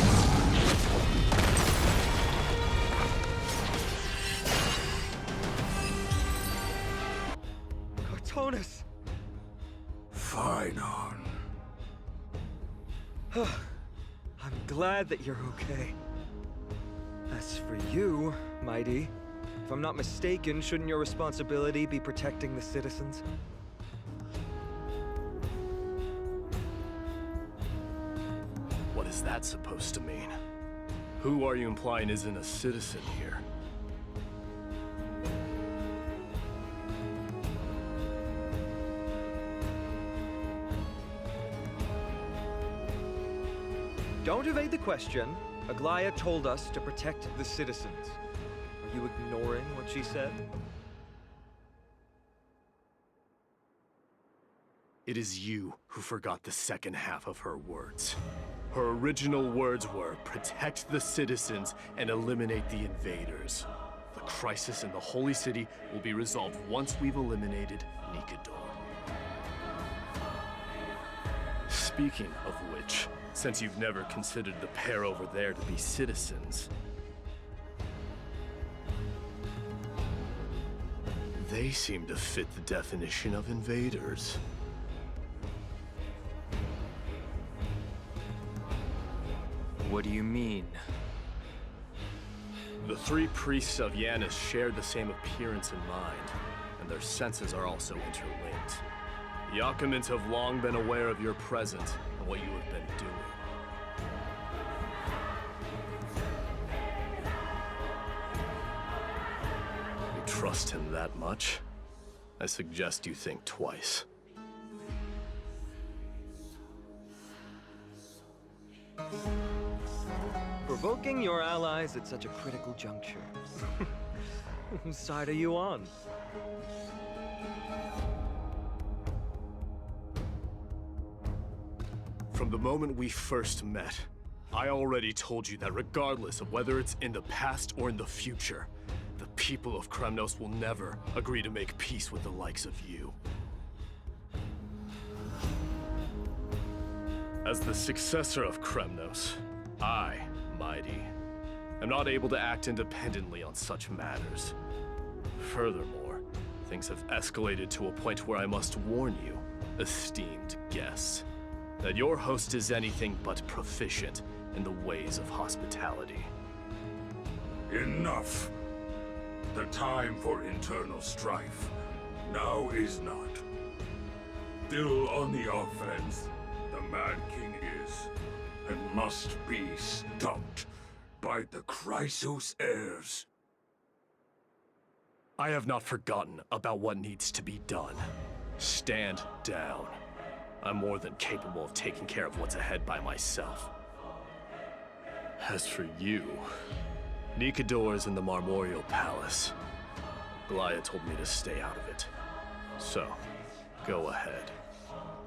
Cartonus! Fine on. I'm glad that you're okay. As for you, Mighty, if I'm not mistaken, shouldn't your responsibility be protecting the citizens? What is that supposed to mean? Who are you implying isn't a citizen here? Don't evade the question. Aglaya told us to protect the citizens. Are you ignoring what she said? It is you who forgot the second half of her words. Her original words were, protect the citizens and eliminate the invaders. The crisis in the Holy City will be resolved once we've eliminated Nikador. Speaking of which, since you've never considered the pair over there to be citizens, they seem to fit the definition of invaders. What do you mean? The three priests of Yanis shared the same appearance in mind, and their senses are also interlinked. The Akamans have long been aware of your presence and what you have been doing. You trust him that much? I suggest you think twice. Provoking your allies at such a critical juncture. Whose side are you on? From the moment we first met, I already told you that regardless of whether it's in the past or in the future, the people of Kremnos will never agree to make peace with the likes of you. As the successor of Kremnos, I, Mighty, am not able to act independently on such matters. Furthermore, things have escalated to a point where I must warn you, esteemed guests, that your host is anything but proficient in the ways of hospitality. Enough. The time for internal strife now is not. Still on the offense, the Mad King is, and must be stopped by the Chrysos heirs. I have not forgotten about what needs to be done. Stand down. I'm more than capable of taking care of what's ahead by myself. As for you, Nikador is in the Marmorial Palace. Goliath told me to stay out of it. So, go ahead.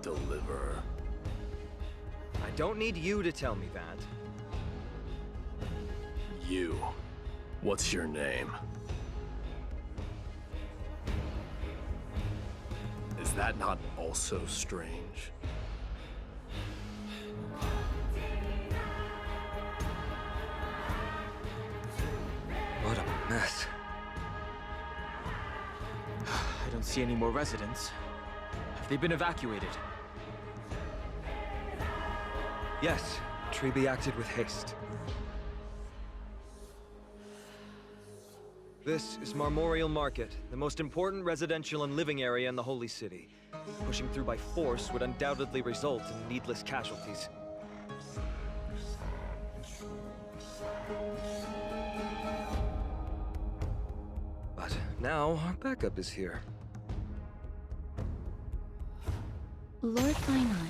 Deliver. I don't need you to tell me that. You. What's your name? Is that not also strange? What a mess. I don't see any more residents. Have they been evacuated? Yes, Treby acted with haste. This is Marmorial Market, the most important residential and living area in the Holy City. Pushing through by force would undoubtedly result in needless casualties. But now our backup is here. Lord Finon,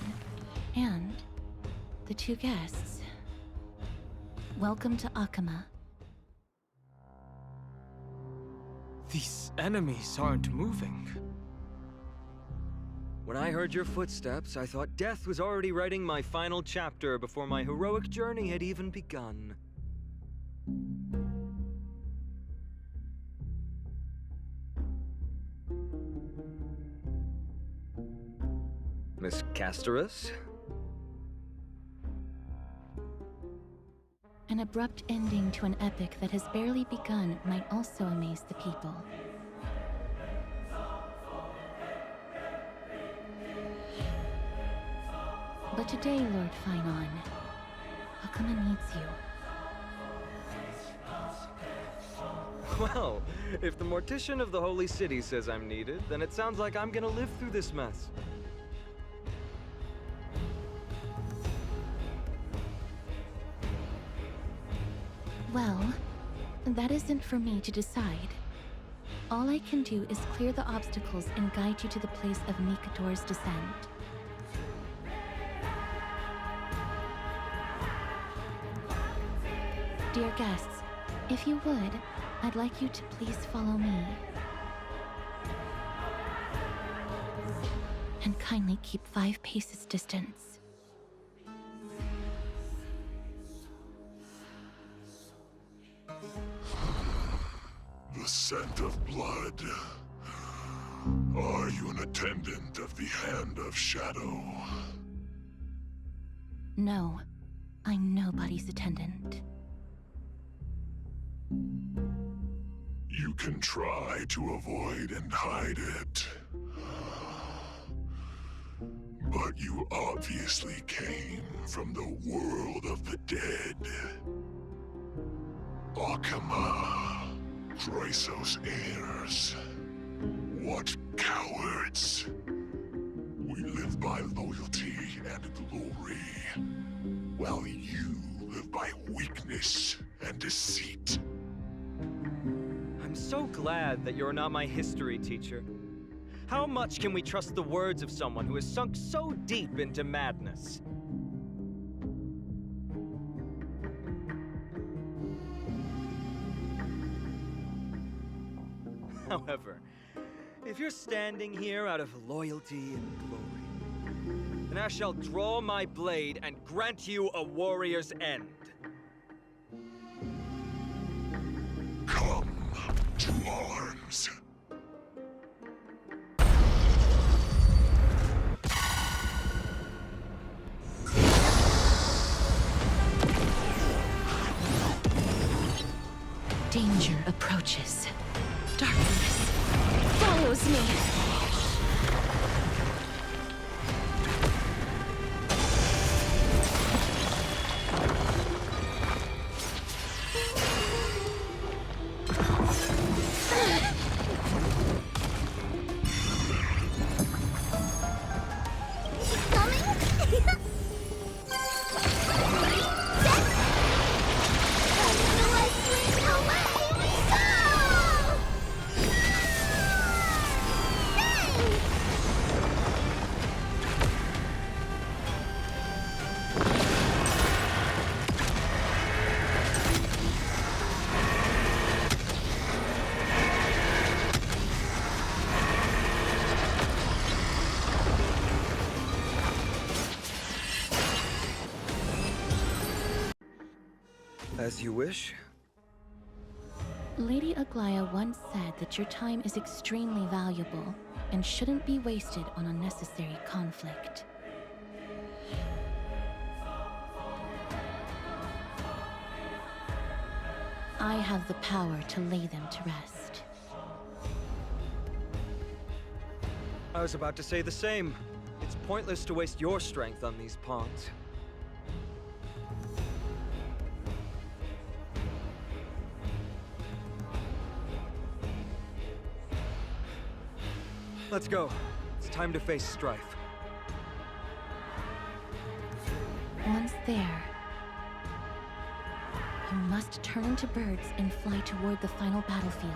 and the two guests. Welcome to Akama. These enemies aren't moving. When I heard your footsteps, I thought death was already writing my final chapter before my heroic journey had even begun. Miss Castorus? An abrupt ending to an epic that has barely begun might also amaze the people. But today, Lord Finon, Akama needs you. Well, if the Mortician of the Holy City says I'm needed, then it sounds like I'm gonna live through this mess. Well, that isn't for me to decide. All I can do is clear the obstacles and guide you to the place of Nikador's descent. Dear guests, if you would, I'd like you to please follow me. And kindly keep 5 paces distance. The scent of blood. Are you an attendant of the Hand of Shadow? No, I'm nobody's attendant. You can try to avoid and hide it. But you obviously came from the world of the dead. Akama, Chrysos heirs. What cowards! We live by loyalty and glory, while you live by weakness and deceit. I'm so glad that you're not my history teacher. How much can we trust the words of someone who has sunk so deep into madness? However, if you're standing here out of loyalty and glory, then I shall draw my blade and grant you a warrior's end. Come to arms. Danger approaches. Darkness follows me. As you wish. Lady Aglaya once said that your time is extremely valuable and shouldn't be wasted on unnecessary conflict. I have the power to lay them to rest. I was about to say the same. It's pointless to waste your strength on these pawns. Let's go. It's time to face strife. Once there, you must turn into birds and fly toward the final battlefield.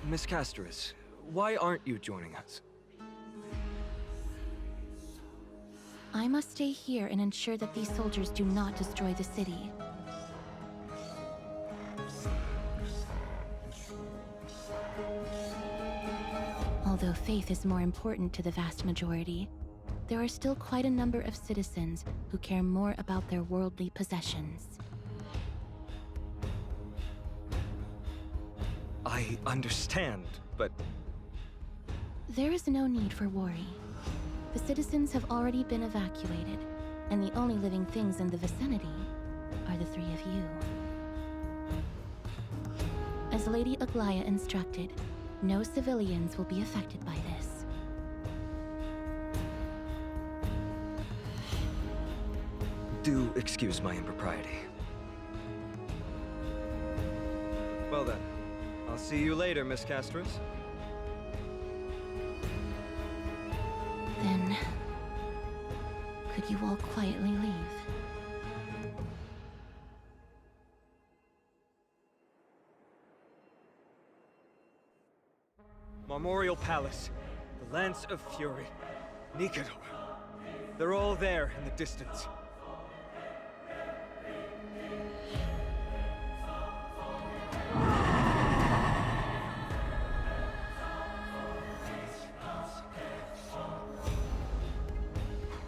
Miss Casterus, why aren't you joining us? I must stay here and ensure that these soldiers do not destroy the city. Although faith is more important to the vast majority, there are still quite a number of citizens who care more about their worldly possessions. I understand, but... There is no need for worry. The citizens have already been evacuated, and the only living things in the vicinity are the three of you. As Lady Aglaya instructed, no civilians will be affected by this. Do excuse my impropriety. Well then, I'll see you later, Miss Casterus. Then, could you all quietly leave? Memorial Palace, the Lance of Fury, Nikador. They're all there in the distance.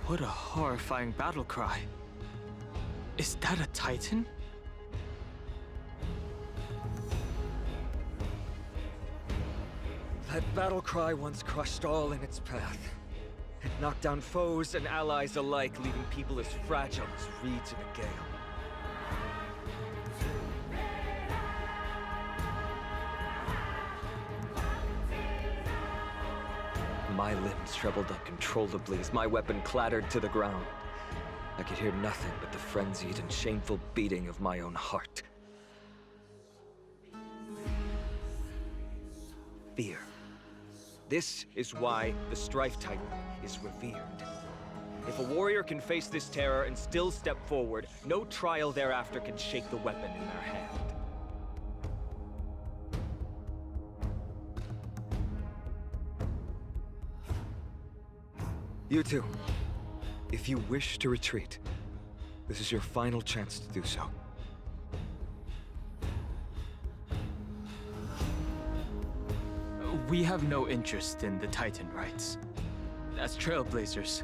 What a horrifying battle cry. Is that a Titan? That battle cry once crushed all in its path. It knocked down foes and allies alike, leaving people as fragile as reeds in a gale. My limbs trembled uncontrollably as my weapon clattered to the ground. I could hear nothing but the frenzied and shameful beating of my own heart. Fear. This is why the Strife Titan is revered. If a warrior can face this terror and still step forward, no trial thereafter can shake the weapon in their hand. You two, if you wish to retreat, this is your final chance to do so. We have no interest in the Titan rights. As trailblazers,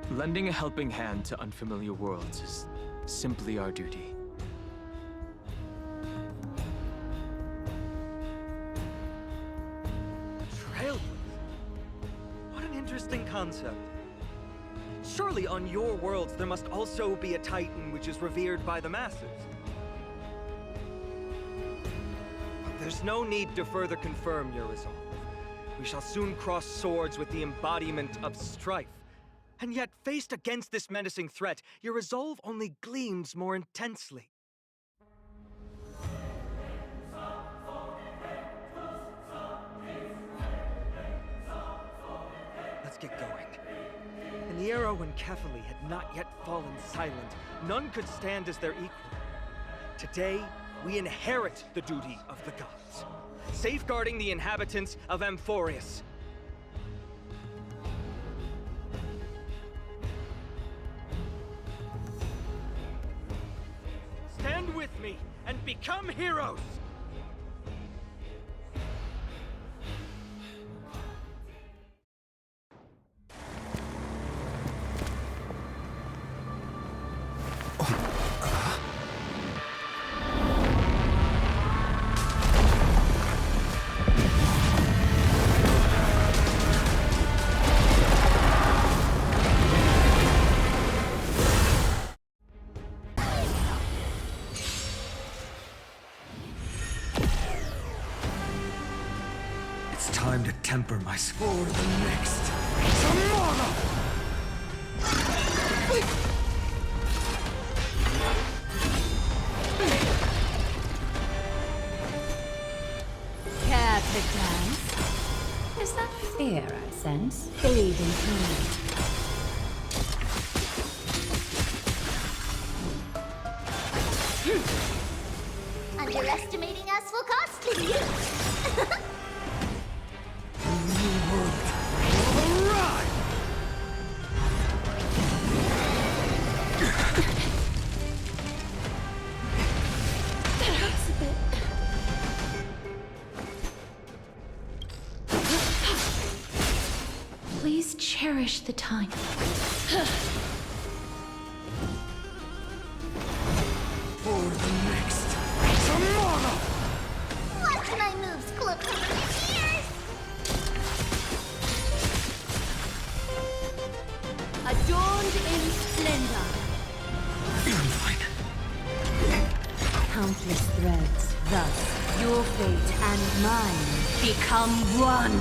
lending a helping hand to unfamiliar worlds is simply our duty. Trailblazer? What an interesting concept. Surely on your worlds there must also be a Titan which is revered by the masses. But there's no need to further confirm your resolve. We shall soon cross swords with the embodiment of strife. And yet, faced against this menacing threat, your resolve only gleams more intensely. Let's get going. In the era when Kefali had not yet fallen silent, none could stand as their equal. Today, we inherit the duty of the gods, safeguarding the inhabitants of Amphoreus. Stand with me and become heroes! Time to temper my for the next tomorrow. Care to dance? Is that fear I sense? Bathe in pain. Underestimating us will cost you. Please cherish the time. For the next tomorrow! Watch my moves clip from your ears! Adorned in splendor. Countless threads. Thus, your fate and mine become one.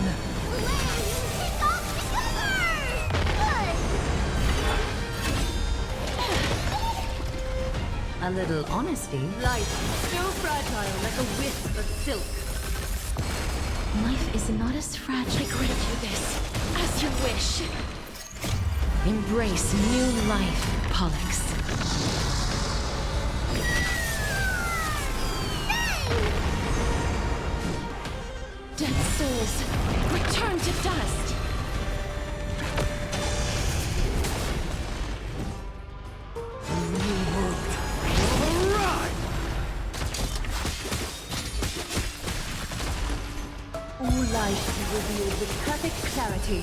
A little honesty. Light, so fragile like a wisp of silk. Life is not as fragile. I grant you this, as you wish. Embrace new life, Pollux. Dead souls, return to dust. Life revealed with perfect clarity.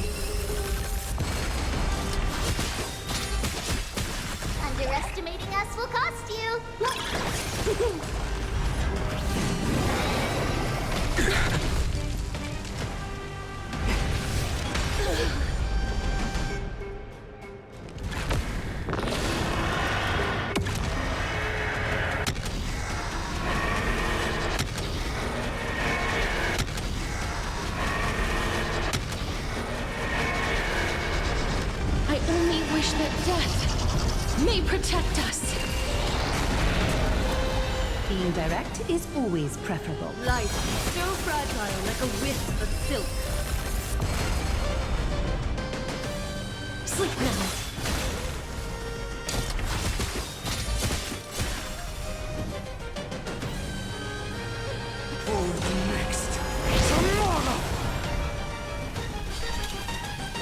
Underestimating us will cost you. That death may protect us. Being direct is always preferable. Life, so fragile like a wisp of silk. Sleep now. For the next tomorrow!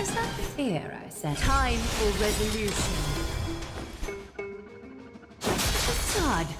Is that fear I said? Time for resolution. Facade.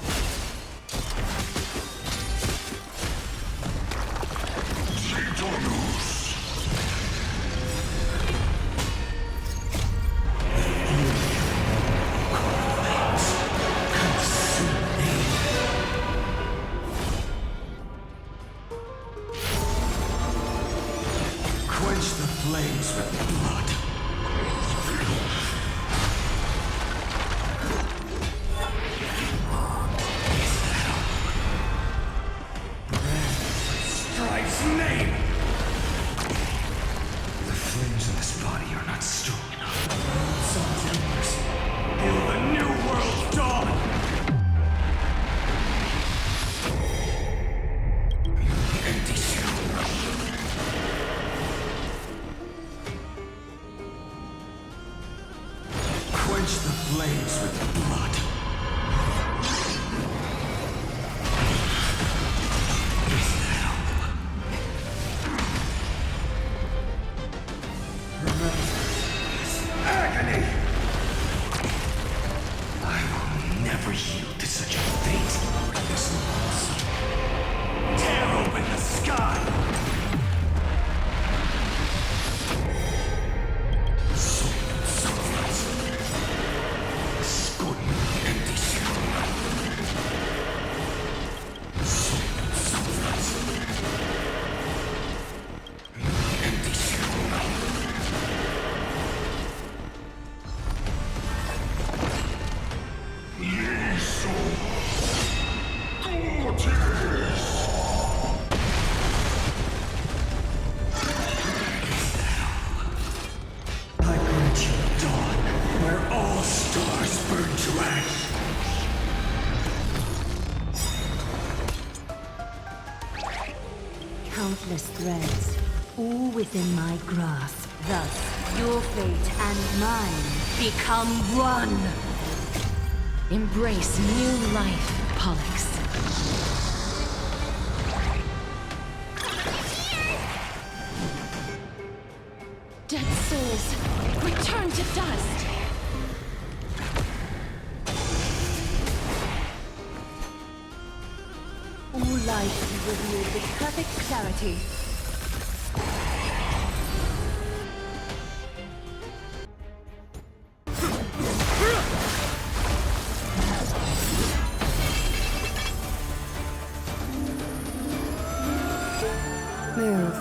Quench the flames with blood. Is that all? Remember this agony! I will never yield to such a fate like this monster. Tear open the sky! Countless threads, all within my grasp. Thus, your fate and mine become one. Embrace new life, Pollux. Dead souls, return to dust. All life is revealed with perfect clarity. Move.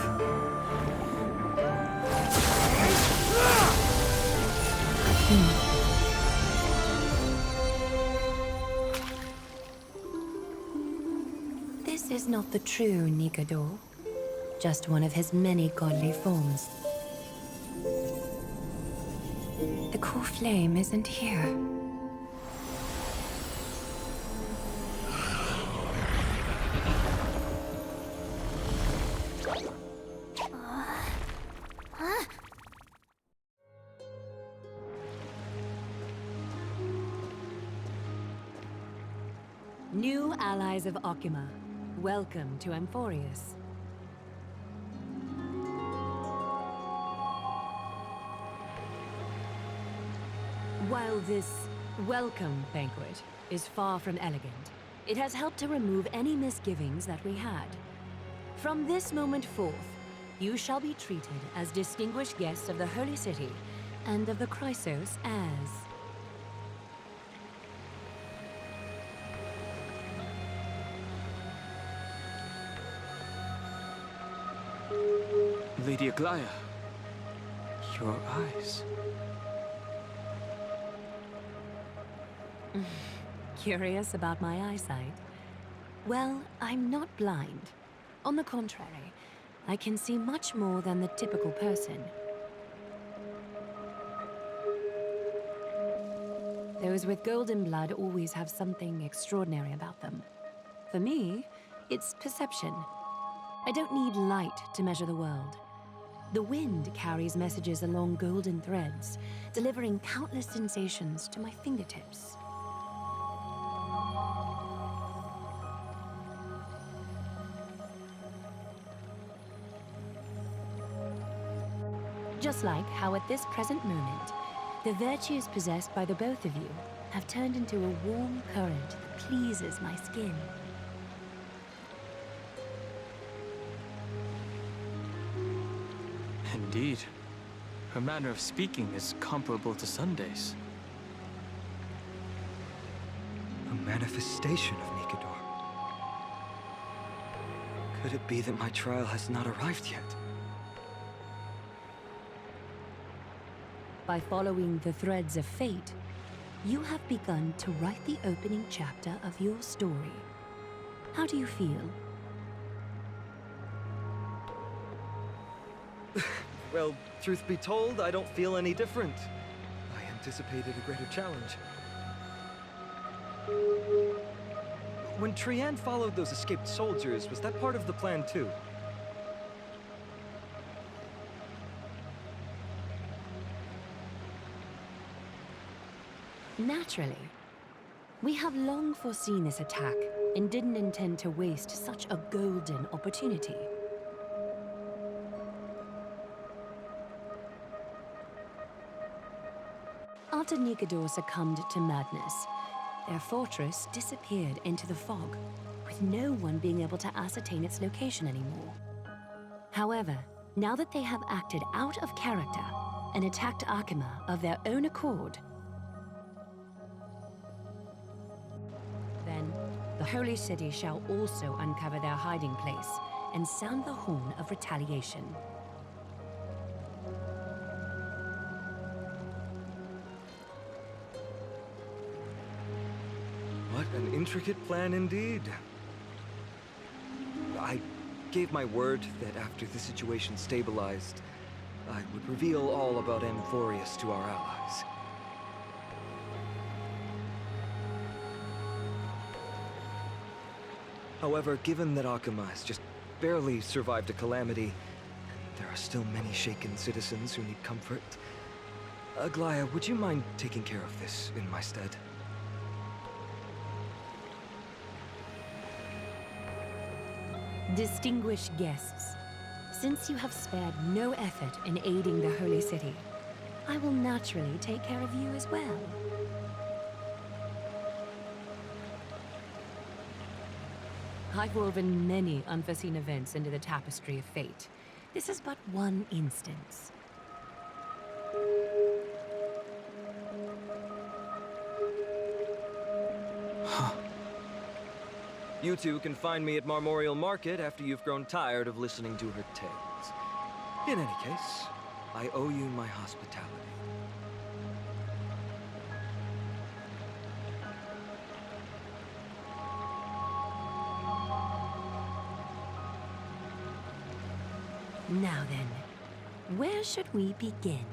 This is not the true Nikador, just one of his many godly forms. The core flame isn't here. New allies of Okima, welcome to Amphoreus. While this welcome banquet is far from elegant, it has helped to remove any misgivings that we had. From this moment forth, you shall be treated as distinguished guests of the Holy City and of the Chrysos as... Lady Aglaya, your eyes. Curious about my eyesight? Well, I'm not blind. On the contrary, I can see much more than the typical person. Those with golden blood always have something extraordinary about them. For me, it's perception. I don't need light to measure the world. The wind carries messages along golden threads, delivering countless sensations to my fingertips. Just like how at this present moment, the virtues possessed by the both of you have turned into a warm current that pleases my skin. Indeed. Her manner of speaking is comparable to Sunday's. A manifestation of Nikador. Could it be that my trial has not arrived yet? By following the threads of fate, you have begun to write the opening chapter of your story. How do you feel? Well, truth be told, I don't feel any different. I anticipated a greater challenge. When Trianne followed those escaped soldiers, was that part of the plan too? Naturally. We have long foreseen this attack and didn't intend to waste such a golden opportunity. After Nikador succumbed to madness, their fortress disappeared into the fog, with no one being able to ascertain its location anymore. However, now that they have acted out of character and attacked Akima of their own accord, then the Holy City shall also uncover their hiding place and sound the horn of retaliation. What an intricate plan indeed. I gave my word that after the situation stabilized, I would reveal all about Amphoreus to our allies. However, given that Akima has just barely survived a calamity, there are still many shaken citizens who need comfort. Aglaya, would you mind taking care of this in my stead? Distinguished guests, since you have spared no effort in aiding the Holy City, I will naturally take care of you as well. I've woven many unforeseen events into the tapestry of fate. This is but one instance. You two can find me at Marmorial Market after you've grown tired of listening to her tales. In any case, I owe you my hospitality. Now then, where should we begin?